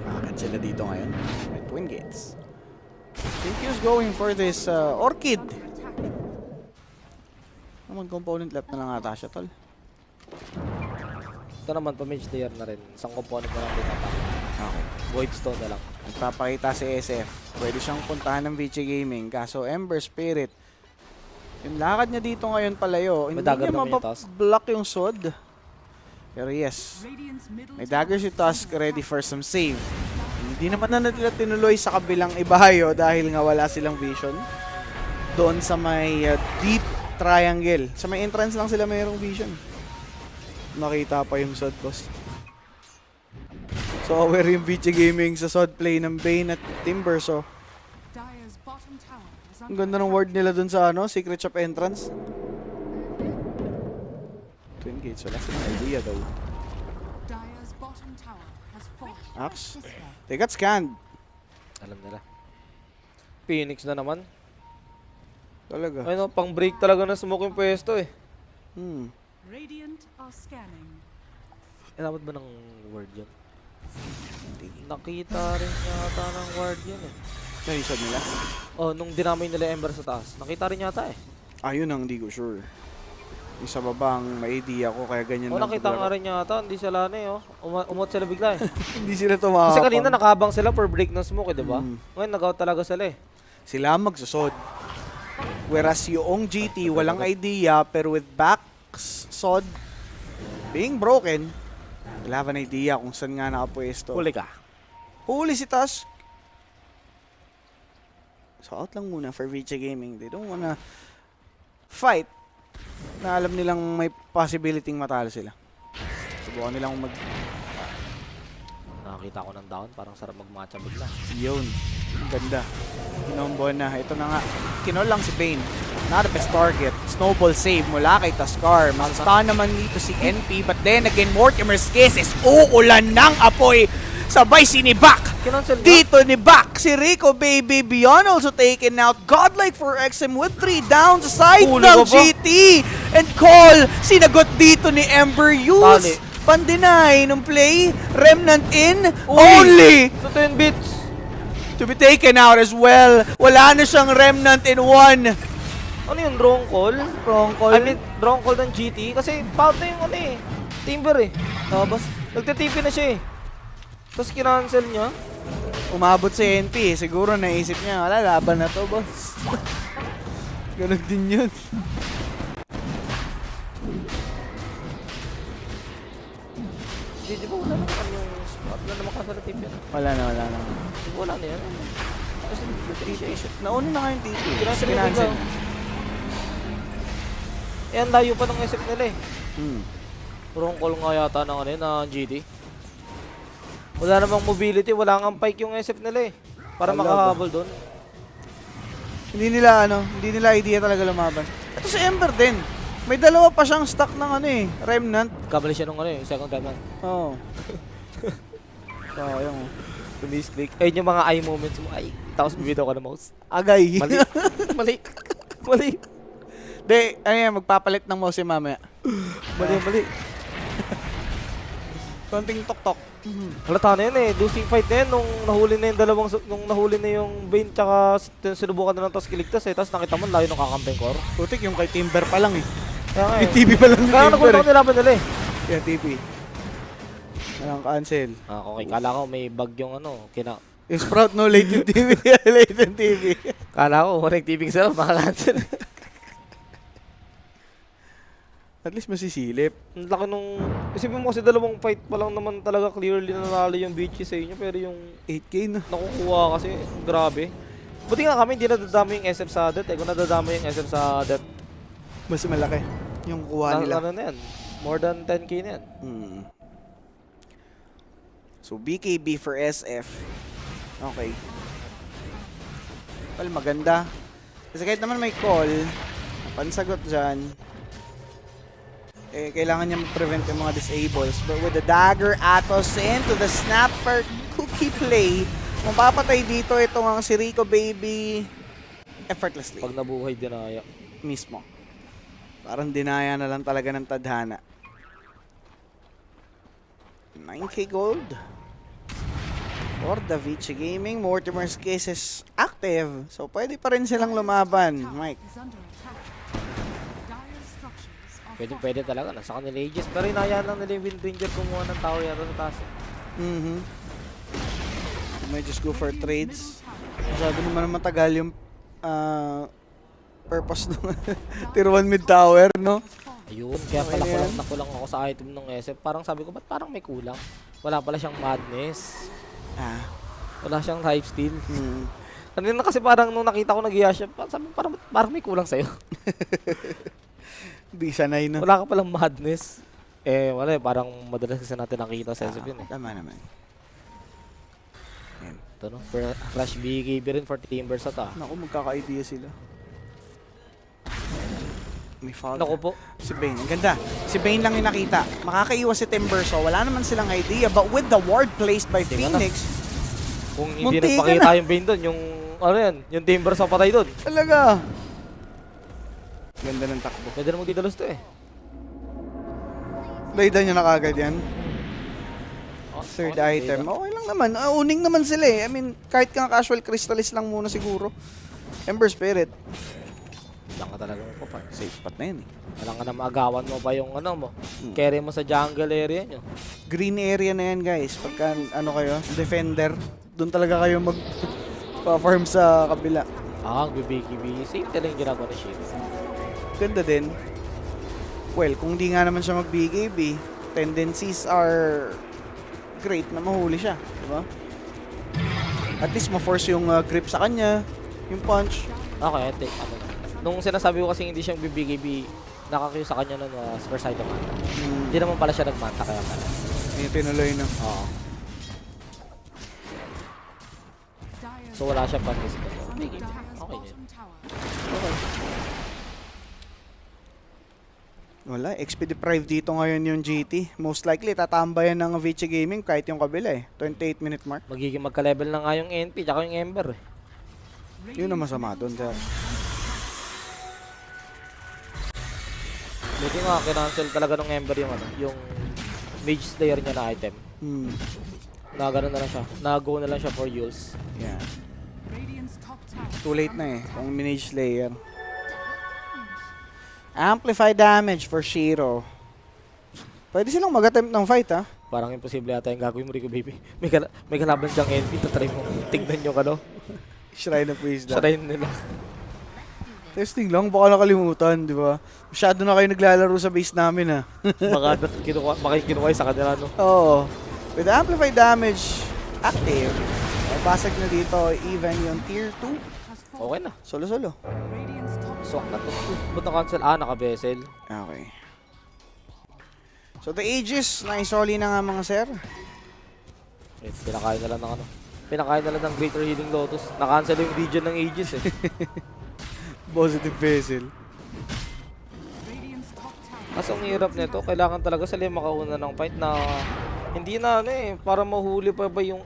Bakit sila dito ngayon? May Twin Gates. TQ's going for this Orchid. Naman component left na lang ata siya, tol. Ito naman, pa-mage layer na rin. Isang component na lang din ata. Okay. Void Stone na lang. Nagpapakita si SF. Pwede siyang puntahan ng VC Gaming. Kaso Ember Spirit. Yung lakad niya dito ngayon palayo. Hindi dagger niya naman yung Tusk. mapablock yung sword. Pero yes. Radiant's middle May dagger si Tusk ready for some save. Hindi naman na nila tinuloy sa kabilang ibayo dahil nga wala silang vision. Doon sa may deep triangle. Sa may entrance lang sila mayroong vision. Nakita pa yung sword boss. So aware yung VG Gaming sa sword play ng Bane at Timber. So Dire's bottom tower is ang under ganda ng ward nila dun sa Secret Shop entrance. Twin Gates, wala silang idea daw. Dire's bottom tower has fallen. Axe. They got scanned. Alam nila. Phoenix na naman. Talaga. Ay no, pang break talaga na smoke yung pwesto eh. Radiant are scanning. Inabot ba ng word yun? Nakita rin yata ng ward yun eh. Nahisod nila? Oh, nung dinamay nila Ember sa taas. Nakita rin yata eh. Ayun ang hindi ko sure. Yung sa baba ang may idea ko kaya ganyan Oh, lang nakita nga paglaro. rin yata. Hindi sila eh oh. Umot sila bigla eh. Hindi sila tumawapang. Kasi kanina nakabang sila for break ng smoke eh, di ba? Mm. Ngayon nag-out talaga sila eh. Sila ang magsusod. Whereas yung GT walang idea pero with back sod being broken, wala ba na idea kung saan nga nakapwesto. Huli ka. Huli si Tusk. So out lang muna for VC Gaming. They don't wanna fight na alam nilang may possibility matalo sila. Subukan nilang Nakakita ko ng down. Parang sarap mag-matcha bigla. Yun. Ang ganda. Kinombo na. Ito na nga. Kinol lang si Bane. Not the best target. Snowball save mula kay Tuskar. Mag-stun naman dito si NP. But then again, Mortimer's Kiss is uulan ng apoy. Sabay sinibak. Kinancel Dito ni Bak. Si Rico Baby Beyond also taken out. Godlike for XM with 3 down sa side Huli ng ko ba? GT. And Cole. Sinagot dito ni Ember Hughes. Tali. Pandeny nung play. Remnant in. Only Ito 10 bits. to be taken out as well. Wala na siyang Remnant in 1. Ano yung wrong call? Wrong call. I mean, wrong call ng GT. Kasi foul na yung Timber eh. Tapos, Nagtitipi na siya eh. Tapos kinancel niya. umabot si NP. Siguro naisip niya, wala, laban na to, boss. Ganun din yun. Di ba wala naman yung spot? Wala naman kasi na tip yan. Wala na. Di ba wala na yan? TP. Nauna na nga yung TP. Kinansel na Kinansel. Eh, ang layo pa ng SF nila eh. Hmm. Wrong call nga yata ng ano yun, ng GD. Wala namang mobility, wala nga pike yung SF nila eh. Para Wala makahabol doon. Hindi nila idea talaga lumaban. Ito si Ember din. May dalawa pa siyang stock ng ano eh, Remnant. Kamali siya nung ano eh, second time. Oo. Sayang. Tumis-click. Ayun yung mga eye moments mo. Ay, tapos bibitaw ka ng mouse. Agay. Mali. Mali. Mali. De, ano yan, magpapalit ng mouse yung mamaya. Mali. Konting tok-tok. Halata na yun eh. Losing fight na yun nung nahuli na yung nung nahuli na yung Bane tsaka sinubukan na ng Tusk Iligtas eh. Tapos nakita mo layo ng kakampeng core. Putik yung kay Timber pa lang eh. Kaya nga eh. Yung TV pa lang ng Kaya Timber nagulat eh. ko nilaban nila eh. Yan, TP. Walang cancel. Ah, okay. Kala ko may bug yung ano. Yung Sprout no, late yung TV. Late yung TV. Kala ko walang TV sila. Makakancel. At least masisilip. Ang laki nung... Isipin mo kasi dalawang fight pa lang naman talaga clearly nanalo yung BG sa inyo. Pero yung 8K na. nakukuha kasi grabe. Buti nga kami hindi nadadama yung SF sa death eh. Kung nadadama yung SF sa death, Mas malaki yung kuha nila. ano na yan? More than 10k na yan. Hmm. So, BKB for SF. Okay. Well, maganda. Kasi kahit naman may call, pansagot dyan, eh, kailangan niya mag-prevent yung mga disables. But with the dagger, Atos into the snapper cookie play, mapapatay dito itong ang si Rico Baby effortlessly. Pag nabuhay, dinaya. Mismo. Parang dinaya na lang talaga ng tadhana. 9k gold. For the Vici Gaming, Mortimer's case is active. So, pwede pa rin silang lumaban. Mike. Is under attack. Dire structures are Pwede talaga. Nasa kanila ages. Pero inayaan lang nila yung Windranger kumuha ng tao yata sa taas. May just go for trades. Masyado naman matagal yung purpose ng tier 1 mid tower, no? Ayun. Kaya pala Okay na yan. nakulang ako sa item ng SF. Parang sabi ko, ba't parang may kulang? Wala pala siyang madness. Ah. Wala siyang hype steal. Hmm. Kanina kasi parang nung nakita ko nag-iya siya, sabi ko, parang may kulang sa'yo. Di sanay, no? Wala ka palang madness. Eh, wala eh. Parang madalas kasi natin nakita sa SF yun eh. Tama naman. Yan. Ito no? Flash BKB rin for Timbers at ah. Naku, magkaka-idea sila. May fog. Naku po. Si Bane. Ang ganda. Si Bane lang yung nakita. Makakaiwas si Timber, so wala naman silang idea. But with the ward placed by Tingnan na. Phoenix, Kung hindi Muntikan nagpakita na. yung Bane doon, yung ano yan, yung Timbers sa patay doon. talaga. Ganda ng takbo. Pwede na magdidalos to eh. Layda niya na kagad yan. Oh, Third okay, item. data. Okay lang naman. Uning naman sila eh. I mean, kahit ka casual crystalist lang muna siguro. Ember Spirit. Diyan ka talaga mo pa. Safe spot na yan eh. Walang ka na maagawan mo pa yung ano mo. Carry mo sa jungle area nyo. Green area na yan guys. Pagka ano kayo, defender, doon talaga kayo mag farm sa kabila. Ah, ang BBKB. Same talaga yung ginagawa ni Shield. Ganda din. Well, kung di nga naman siya mag-BKB, tendencies are great na mahuli siya. Diba? At least ma-force yung grip sa kanya, yung punch. Okay, ano. Nung sinasabi ko kasi hindi siyang BBKB, nakakyo sa kanya nun first item manta. Hindi naman pala siya nagmanta kaya pala. Yung tinuloy na. Oo. Dire's So wala siya pag-isip. under Okay, Dire's okay yun. bottom tower. Okay. Wala, XP deprived dito ngayon yung GT. Most likely, tatambayan ng Vici Gaming kahit yung kabila eh. 28 minute mark. Magiging magka-level na nga yung NP tsaka yung Ember eh. Yun ang masama doon. Sir. Buti nga, kinancel talaga ng Ember yung ano, yung Mage Slayer niya na item. Na gano'n na lang siya. Na-go na lang siya for use. Yeah. Radiant's top tower. Too late na eh. Kung Minage Slayer. Amplify damage for Shiro. Pwede silang mag-attempt ng fight ha. Parang imposible yata yung gagawin mo, Rico Baby. May kalaban siyang NP, tatry mo. Tignan nyo ano. Shrine of Wisdom. Sa rin nila. Testing lang, baka nakalimutan, di ba? Masyado na kayo naglalaro sa base namin ha. Baka kinukuha sa kanila, no? Oo. With amplify damage active, Basag na dito, even yung tier 2. Has fallen. Okay na. Solo-solo. Radiant's top Swak na to. Ba't na-cancel? Ah, naka-vessel. Okay. So the Aegis, naisoli na nga mga sir. Eh, pinakain na lang ng ano. Pinakain na lang ng Greater Healing Lotus. Na-cancel yung region ng Aegis eh. Positive vessel. Radiant's top tower. Kasi ang hirap nito, kailangan talaga sila yung makauna ng fight na hindi na ano eh, para mahuli pa ba yung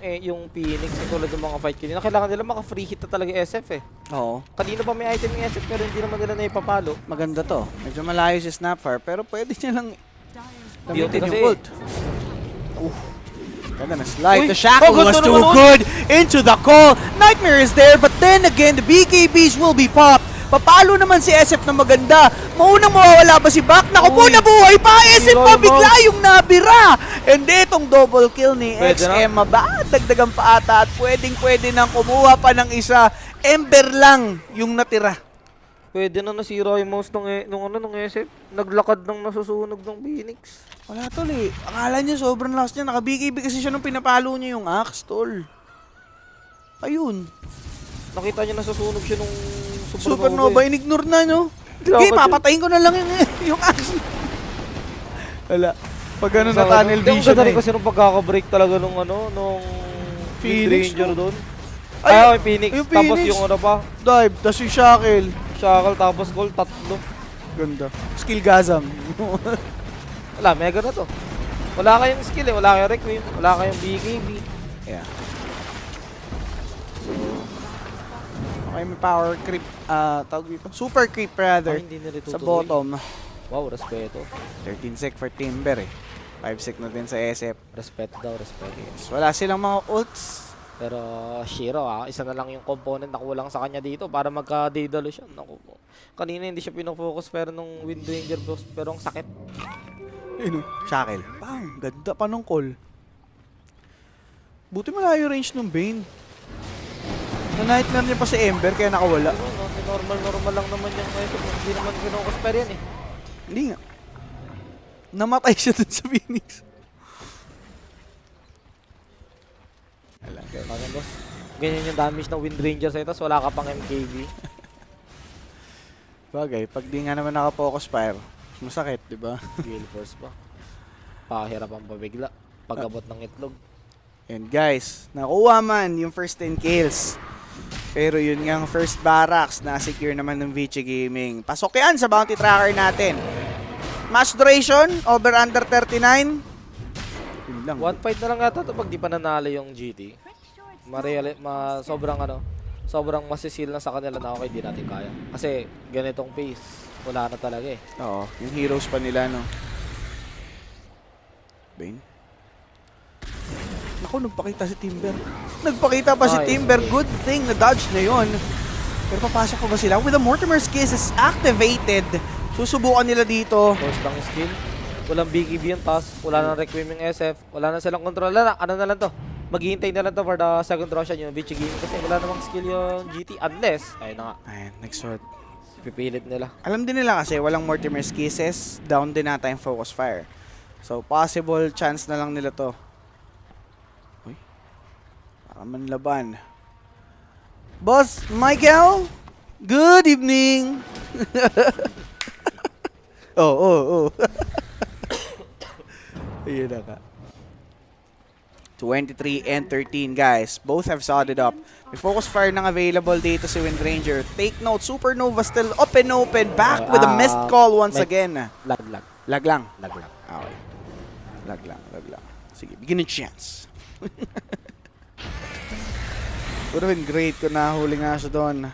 Phoenix tulad ng mga fight kanina. Kailangan nila maka-free hit na talaga yung SF eh. Oo. Kanina pa may item yung SF pero hindi naman nila na ipapalo. Maganda to. Medyo malayo si Snapfire, pero pwede niya lang Dyer's Beauty gamitin kasi. yung ult. Ganda na slide. Uy, The shackle oh, was ganda too naman, oh. good. Into the call. Nightmare is there, but then again, the BKBs will be popped. Papalo naman si SF na maganda. Maunang mawawala ba si Bak? Naku po, Uy. nabuhay pa! SF pa Hero bigla yung nabira! And itong double kill ni Pwede na. XM ba? Dagdagan pa ata at pwedeng-pwede nang kumuha pa ng isa. Ember lang yung natira. Pwede na nasira yung mouse ng SF. Naglakad ng nasusunog ng Phoenix. Wala tol eh. Akala niya sobrang lakas niya. Naka-BKB kasi siya nung pinapalo niya yung axe tol. Ayun. Nakita niya nasusunog siya nung Supernova, eh. in-ignore na nyo. Grabe Okay, din. papatayin ko na lang yung axe. Wala. Pag ano na Sa- tunnel Yung vision ganda rin eh. kasi nung pagkaka-break talaga nung Phoenix, Ranger no? doon. Ay, Ay, yung Phoenix. yung Tapos Phoenix. yung ano pa, Dive, tas yung shackle. Shackle, tapos gold, tatlo. Ganda. Skill gasm. Wala, mega na to. Wala kayong skill eh, wala kayong Requiem, wala kayong BKB. Yeah. Okay, may power creep. Tawag dito. Super creep rather. Ay, hindi nila Sa tutuloy. bottom. Wow, respeto. 13 sec for Timber eh. 5 sec na din sa SF. Respeto daw, respeto. Yes. Wala silang mga ults. Pero Shiro isa na lang yung component na kulang sa kanya dito para magka-Daedalo siya. Naku po. Kanina hindi siya pinofocus pero nung Wind Ranger boss, pero ang sakit. Ayun, shackle. Bang! Ganda pa nung call. Buti malayo range ng Bane. Na-nightmare niya pa si Ember kaya nakawala. Ano, no, normal lang naman yung ito. Hindi naman pinofocus pero yan eh. Hindi nga. Namatay siya dun sa Phoenix. Bakit boss? Ganyan yung damage ng Wind Ranger sa ito, so wala ka pang MKB. Bagay, pag di nga naman naka-focus fire, masakit, di ba? Gale Force pa. Pahirapan pa bigla. Pag-abot ng itlog. And guys, nakuha man yung first 10 kills. Pero yun nga ang first barracks na secure naman ng Vici Gaming. Pasok yan sa bounty tracker natin. Match duration, over under 39. Yun lang. One fight na lang ata ito pag di pa nanalo yung GT. Sobrang masisil na sa kanila na okay, di natin kaya. Kasi ganitong pace, wala na talaga eh. Oo, yung heroes pa nila, no? Bane? Naku, nagpakita si Timber. Nagpakita pa si Ay, Timber. okay. Good thing na dodge na yon. Pero papasok ko ba sila? With the Mortimer's Kiss is activated. Susubukan nila dito. Force lang yung skill. Walang BKB yung task, wala nang Requiem yung SF, wala na silang control. Ano na lang to? Maghihintay na lang to for the second Roshan yung Vici Gaming kasi wala namang skill yung GT unless, ayun na nga, Ayan, next sword. pipilit nila. Alam din nila kasi walang Mortimer's Kisses. Down din nata yung focus fire. So, possible chance na lang nila to. Uy. Para manlaban. Boss Michael, good evening. oh. Ayun na ka. 23 and 13 guys. Both have sodded up. May focus fire nang available dito si Wind Ranger. Take note, Supernova still open. Back with a missed call once again. Lag. Lag lang. Okay. Lag lang. Sige, bigyan ng chance. Would have been great kung nahuli nga siya doon.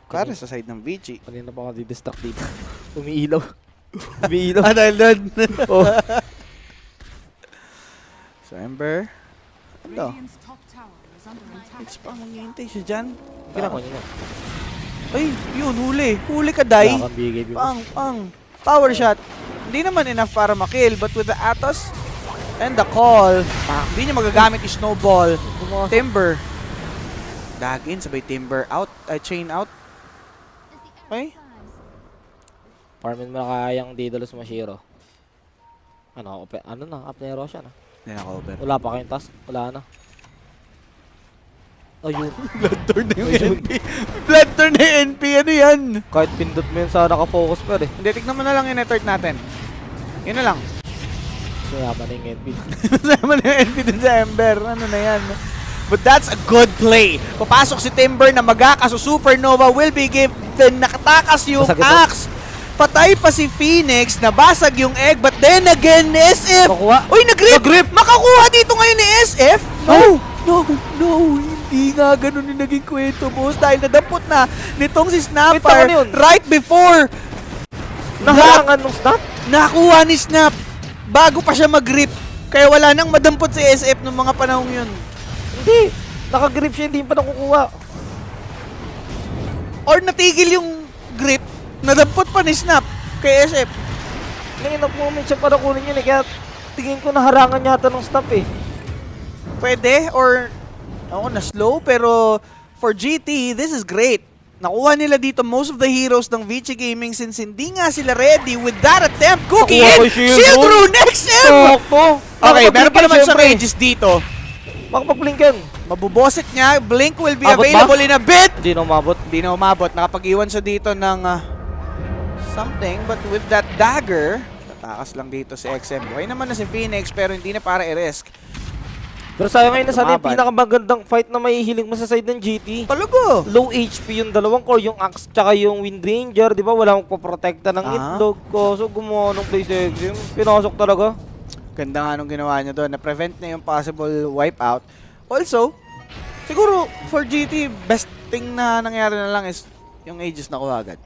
Kaya sa side ng Vici. Kanina pa ako didistract dito. Umiilaw. Umiilaw. Dahil doon. Oh. So, Ember. Ano? Radiant's top tower is under attack. It's pa, maghihintay siya dyan. Ginawa niya. Ay, yun, huli. Huli ka, Dai. Wala kang BKB mo. Pang. Power shot. Hindi naman enough para makill, but with the Atos and the call, hindi niya magagamit yung snowball. Timber. Dagin, sabay Timber out. Chain out. Okay. Farmin mo na kayang Daedalus Mashiro. Ano na, up na yung Roshan. Hindi na cover. Wala pa kayong task, wala na. Ayun. Bloodthorn na yung NP. Bloodthorn na yung NP. Ano yan? Kahit pindot mo yun sa naka-focus pa eh. Hindi, tignan mo na lang yung network natin. Yun na lang. So yaman na yung NP. Masama na yung NP dun sa Ember. Ano na yan? But that's a good play. Papasok si Timber na magaka. So Supernova will be given. Nakatakas yung Basag ito. axe. Patay pa si Phoenix. Nabasag yung egg. But then again, SF. Makuha. Uy, nag-grip! Makakuha dito ngayon ni SF? No! Hindi nga ganun yung naging kwento, boss. Dahil nadampot na nitong si Wait, Snapper tama na yun. right before Naharangan nung snap? nakuha ni Snap bago pa siya mag-grip. Kaya wala nang madampot si SF nung mga panahong yun. Hindi. Naka-grip siya, hindi pa nakukuha. Or natigil yung grip, nadampot pa ni Snap kay SF. Ngayon moment siya para kunin yun eh. Kaya tingin ko naharangan yata nung snap eh. Pwede or na slow, pero for GT, this is great. Nakuha nila dito most of the heroes ng Vici Gaming since hindi nga sila ready with that attempt. Cookie Nakuha in! ko yung Shield Rune. Rune next M! Sakto. Okay, meron pa naman siyang Regis dito. Makapag-blinken. Mabubosit niya. Blink will be Abot ba? available in a bit. Hindi na umabot. Hindi na umabot. Nakapag-iwan siya dito ng something. But with that dagger, tatakas lang dito si XM. Buhay naman na si Phoenix pero hindi na para i-risk. Pero sayang ngayon na sana yung Tumaban. pinakamagandang fight na may hiling mo sa side ng GT. Talaga. Low HP yung dalawang core, yung Axe tsaka yung Wind Ranger, di ba? Wala akong poprotekta ng itlog ko. So gumawa ng play sa exam. Pinasok talaga. Ganda nga nung ginawa niya doon. Na-prevent na yung possible wipeout. Also, siguro for GT, best thing na nangyari na lang is yung Aegis nakuha agad.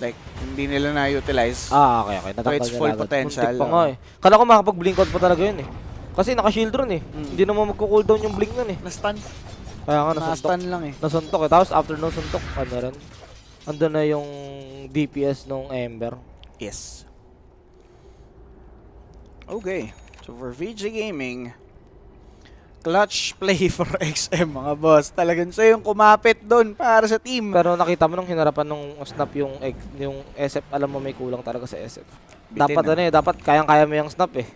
Like, hindi nila na-utilize. Okay. its full potential, Muntik pa nga eh. Kala ko makapag-blink out pa talaga yun eh. Kasi naka-shield ron eh. Hindi naman magko-cooldown yung blink nun eh. Na-stun. Kaya nga nasuntok. Na-stun lang eh. Nasuntok eh. Tapos after nung suntok, ano rin? Andun na yung DPS nung Ember. Yes. Okay. So for VG Gaming, clutch play for XM mga boss. Talagang siya yung kumapit doon para sa team. Pero nakita mo nung hinarapan nung snap yung SF, alam mo may kulang talaga sa SF. Bitin Dapat na. dapat kayang-kaya mo yung snap eh.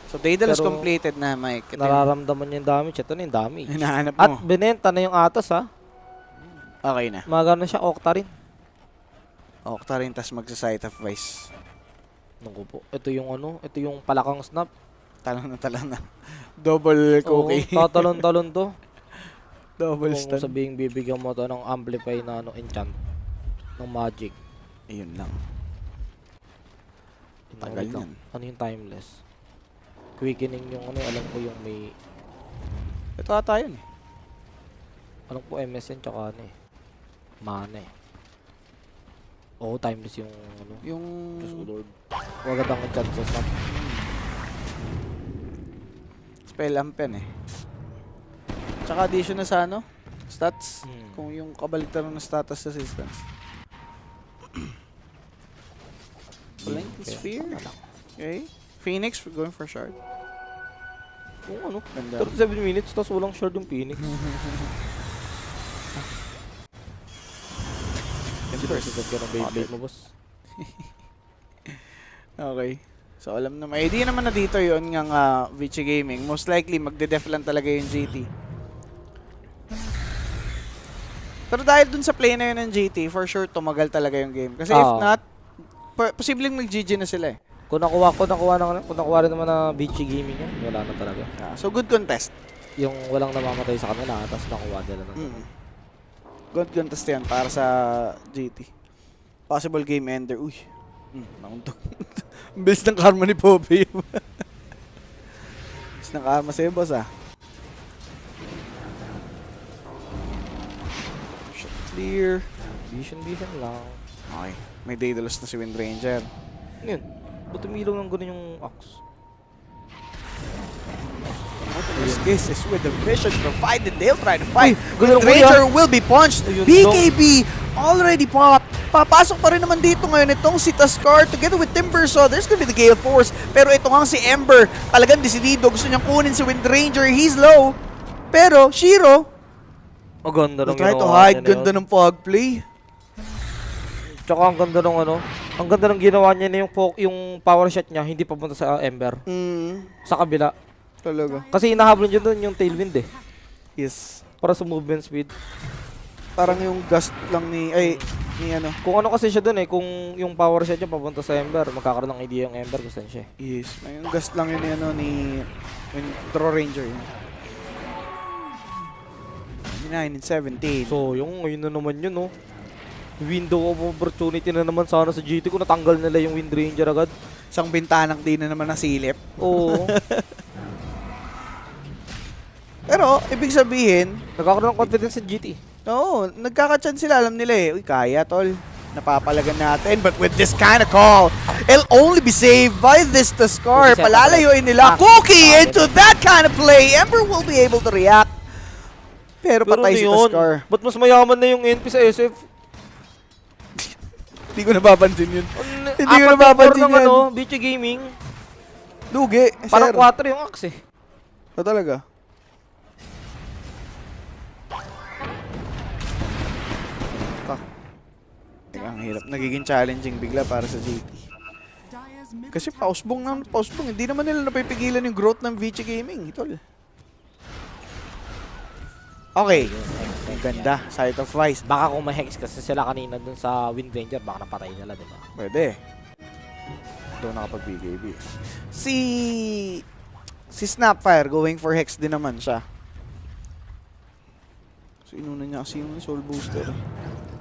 So Daedalus Pero completed na, Mike. Ito yung Nararamdaman niya yung damage. Ito na yung damage. hinahanap At mo. binenta na yung Atos ha. Okay na. Magano siya, Octa rin. Octa rin, tas magsa-Sight of Vice. Naku po. Ito yung ito yung palakang snap. Talon na. Double cookie. Oo, tatalon-talon to. Double Kung stun. sabihing bibigyan mo to ng amplify na enchant ng magic. Ayun lang. Tagal Wait lang. yan. Ano yung timeless? Quickening yung alam ko yung may Ito ata yun eh. alam ko MSN tsaka mana eh. Oo, timeless yung Yung... Diyos ko Lord. Wag ang enchant sa snap. Spell ampen eh. Tsaka addition na sa stats. Hmm. Kung yung kabaligtaran ng status assistance. Blink Sphere. Okay. Phoenix, we're going for shard. Kung Ganda. 37 minutes tapos walang shard yung Phoenix. Sinasagot ka ng Beyblade mo, boss. Okay. So alam na, may idea naman na dito yun ng Vici Gaming. Most likely, magde-def lang talaga yung GT. Pero dahil dun sa play na yun ng GT, for sure, tumagal talaga yung game. Kasi if not, posibleng mag-GG na sila eh. Kung nakuha rin naman na BG Gaming yan, wala na talaga. So good contest. Yung walang namamatay sa kanila, tapos nakuha nila na. Good contest yan para sa GT. Possible game ender. Uy. Nauntok. Bilis ng karma ni Poppy. Bilis ng karma sa'yo, boss Shot clear. Vision lang. Okay. May Daedalus na si Wind Ranger. Yun. Ba't tumilaw ng gano'n yung Axe? This case is with the vision provided. They'll try to fight. Ganun Wind ko Ranger will be punched. Ayun, BKB already papasok pa rin naman dito ngayon itong si Tuskar together with Timbersaw. There's gonna be the Gale Force. Pero ito nga si Ember. Talagang desidido. Gusto niyang kunin si Wind Ranger. He's low. Pero Shiro Ang ganda will ng try to ginawa hide. niya na Ganda yun. ng fog play. Tsaka ang ganda ng ang ganda ng ginawa niya na yung power shot niya, hindi papunta sa Ember. Sa kabila. Talaga. Kasi inahabol niya doon yung tailwind eh. Yes. Para sa movement speed. Parang yung gust lang ni ano. Kung ano kasi siya dun eh, kung yung power shot niya papunta sa Ember, magkakaroon ng idea yung Ember kung saan siya. Yes. Yung gust lang yun ni ano ni Draw Ranger yun. 9 and 17. So, yung ngayon na naman yun, no? Window of opportunity na naman sana sa GT ko. Natanggal nila yung Wind Ranger agad. Isang bintanang di na naman nasilip. Oo. Pero, ibig sabihin, Nagkakaroon ng confidence sa GT. oo, nagkaka-chance sila. Alam nila eh. Uy, kaya tol. Napapalagan natin. But with this kind of call, it'll only be saved by this Tuskar. Cookie set Palalayuin nila. Cookie into that kind of play. Ember will be able to react. Pero patay si Tuskar. Ba't mas mayaman na yung NP sa SF? Hindi ko napapansin yun. Hindi ko Apat na napapansin core ng yan. ano, Bichi Gaming. Lugi. Parang Sir. 4 yung axe eh. O talaga? Teka, ang hirap. Nagiging challenging bigla para sa JT. Dire's middle Kasi tower pausbong na pausbong. Hindi naman nila napipigilan yung growth ng VG Gaming. Tol. Okay. Ang ganda. Sight of Vice. Baka kung ma-hex kasi sila kanina dun sa Wind Ranger, baka napatay nila, di ba? Pwede. Doon nakapag-BKB. Si Snapfire going for Hex din naman siya. So inuna niya kasi yung Soul Booster.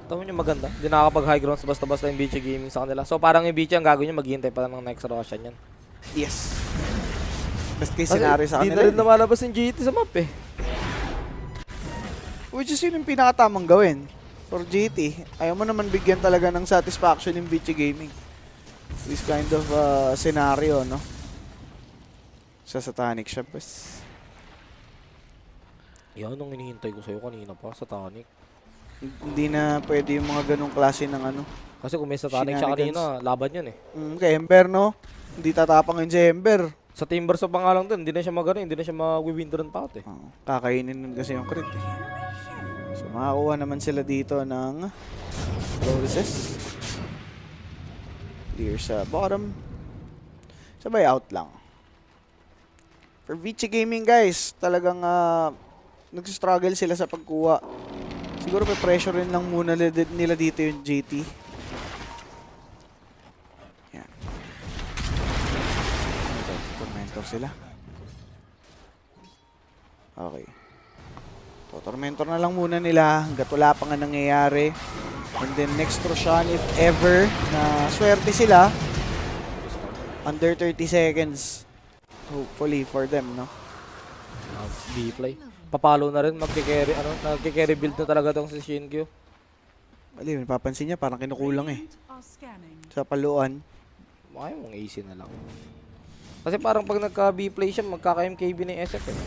Tama niyo maganda. Hindi nakakapag-high grounds basta-basta yung Bichi Gaming sa kanila. So parang yung Bichi ang gagawin niya, maghihintay pa lang ng next Roshan yan. Yes. Best case scenario sa Hindi kanila. na rin namalabas yung GT sa map eh. Which is yun yung pinakatamang gawin for GT. Ayaw mo naman bigyan talaga ng satisfaction yung Bichi Gaming. This kind of scenario, no? Sa Satanic siya, pues. Yan ang hinihintay ko sa'yo kanina pa, Satanic. Hindi na pwede yung mga ganong klase ng ano. Kasi kung may Satanic siya Shenanigans. kanina, laban yun eh. Kay Ember, no? Hindi tatapang yun si Ember. Sa Timbers sa pangalang dun, hindi na siya magano, hindi na siya mag-windrun pa eh. Kakainin nun kasi yung crit eh. So makakuha naman sila dito ng Roses. Clear sa bottom. Sabay out lang. For Vici Gaming guys, talagang nag-struggle sila sa pagkuha. Siguro may pressure rin lang muna nila dito yung JT. Yan. Tormentor sila. Okay. So, Tormentor na lang muna nila hanggat wala pa nga nangyayari. And then next Roshan, if ever na swerte sila, under 30 seconds. Hopefully for them, no? B-play. Papalo na rin, magke-carry build na talaga tong si Shinkyu. Mali, napapansin niya parang kinukulang eh. are scanning. Sa paluan. Makaya mong AC na lang. Kasi parang pag nagka-B-play siya, magkaka-MKB na yung SF eh.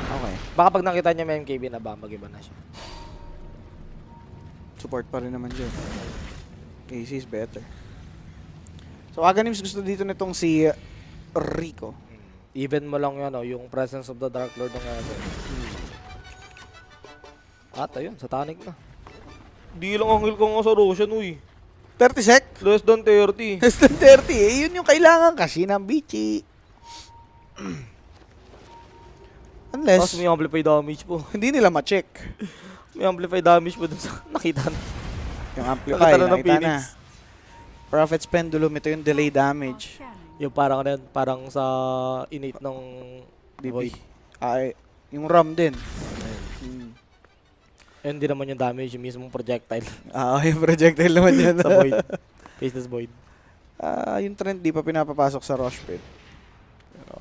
Okay. Baka pag nakita niya may MKB na ba, mag-iba na siya. Support pa rin naman dyan. AC is better. So, Aganims gusto dito nitong si Rico. Even mo lang yan, yung presence of the Dark Lord ng ano. At ayun, Satanic na. Di lang ang heal ko nga sa Roshan, uy. 30 sec? Less than 30. Less than 30 eh. Yun yung kailangan kasi ng Bichi. Tapos Unless, may amplify damage po. hindi nila ma-check. May amplify damage po dun sa nakita na. Yung amplify, Nakita na ng nakita na. Phoenix. Prophet's Pendulum, ito yung delay Are damage. scanning. Yung parang ano yan, parang sa innate ng DB. Ay, yung RAM din. Hindi naman yung damage, yung mismong projectile Yung projectile naman yan. sa void. Faceless void. Yung trend di pa pinapapasok sa Rush Pit. Pero,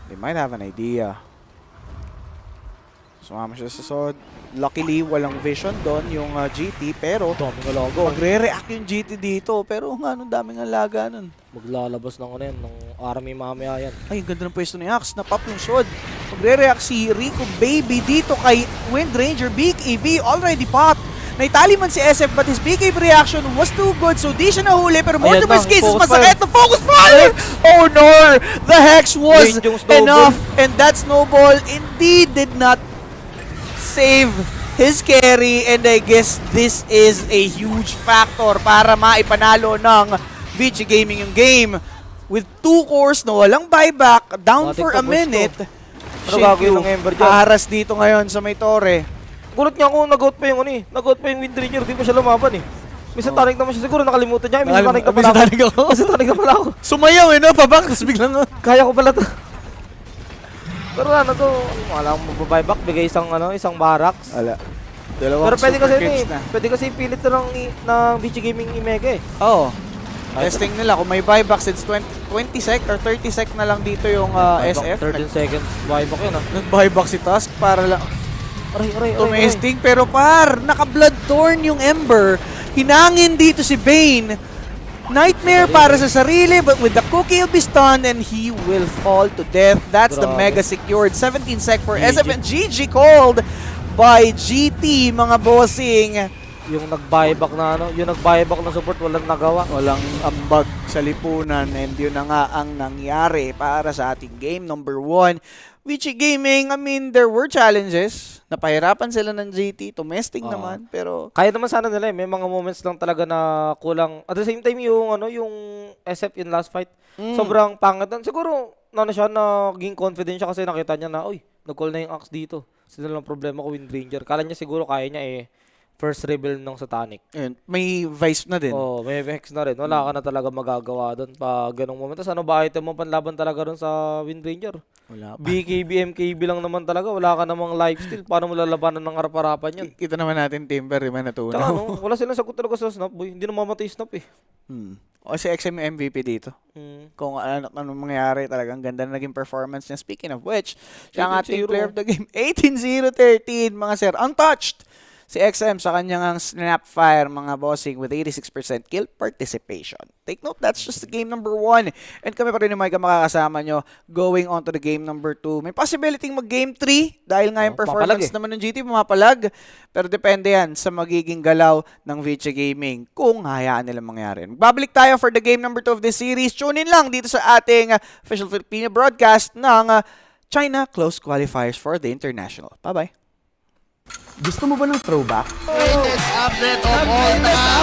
they might have an idea. Sumama siya sa Sod. Luckily, walang vision doon yung GT. Pero, Daming alaga. magre-react yung GT dito. Pero nga, anong daming alaga nun. Maglalabas ng ano yan, ng army mamaya yan. Ay, ang ganda ng pwesto ni Axe. Napop yung Sod. Magre-react si Rico Baby dito kay Wind Ranger. BKB already popped. Naitali man si SF but his BKB reaction was too good. So di siya nahuli. Pero Ayan multiple na, cases focus masakit na focus fire. Oh no! The Hex was Yun yung snowball. enough. And that snowball indeed did not save his carry. And I guess this is a huge factor para maipanalo ng VG Gaming yung game. With 2 cores na walang buyback, down Matik for pa a minute. Ano gagawin ng Ember dyan? Aharas dito ngayon sa may Torre. Gulat niya ako, nag-out pa yung ano eh. Nag-out pa yung Windbreaker, di pa siya lumaban eh. Minsan tanig naman siya siguro, nakalimutan niya. Minsan tanig na pala ako. Minsan tanig na pala ako. Sumayaw eh, no? Pabak, tapos biglang... Kaya ko pala to. Pero ano to, wala akong mababuyback, bigay isang barracks. Wala. Dalawang Pero pwede super kasi kids eh, na. pwede kasi pilit to ng VG Gaming i-mega eh. Oo. Testing nila kung may buyback since 20 sec or 30 sec na lang dito yung SF. 13 seconds buyback yun ah. Nag-buyback si Tusk para lang Aray. tumesting. Pero naka-bloodthorn yung Ember. Hinangin dito si Bane. Nightmare para sa sarili, but with the cookie he'll be stunned and he will fall to death. That's the Grabe. mega secured. 17 sec for GG. SF and GG called by GT, mga bossing. Yung nag-buyback na yung nag-buyback na support walang nagawa. Walang ambag sa lipunan, and yun na nga ang nangyari para sa ating game number 1. Vici Gaming, I mean, there were challenges. Napahirapan sila ng GT, tumesting Oo. naman, pero Kaya naman sana nila eh. May mga moments lang talaga na kulang. At the same time yung yung SF yung last fight, sobrang pangit. Siguro siya naging confident siya kasi nakita niya na, uy, nag-call na yung Axe dito. Sino lang problema ko Wind Ranger. Kala niya siguro kaya niya first reveal ng Satanic. yun, may vice na din. Oh, may Vex na rin. Wala ka na talaga magagawa doon pa ganong moment. Tapos ano ba item mo panlaban talaga doon sa Wind Ranger? Wala pa. BKB, MKB lang naman talaga. Wala ka namang lifesteal. Paano mo lalabanan ng harap-harapan yan? Kita naman natin Timber, di ba, natunaw? Tsaka wala silang sagot talaga sa Snap Boy. Hindi na mamatay Snap eh. O si XM yung MVP dito. Hmm. Kung ano mangyayari, talagang ganda na naging performance niya. Speaking of which, siya ang ating 18-0. player of the game. 18-0-13, mga sir. Untouched! Si XM sa kanyang Snapfire, mga bossing, with 86% kill participation. Take note, that's just the game number 1. And kami pa rin ni Micah makakasama nyo going on to the game number 2. May possibility mag-game 3 dahil nga yung pumapalag performance naman ng GT pumapalag. Pero depende yan sa magiging galaw ng Vici Gaming kung hayaan nila mangyari. Magbabalik tayo for the game number 2 of this series. Tune in lang dito sa ating official Filipino broadcast ng China Close Qualifiers for the International. Bye-bye. Gusto mo ba ng throwback? Latest update of all the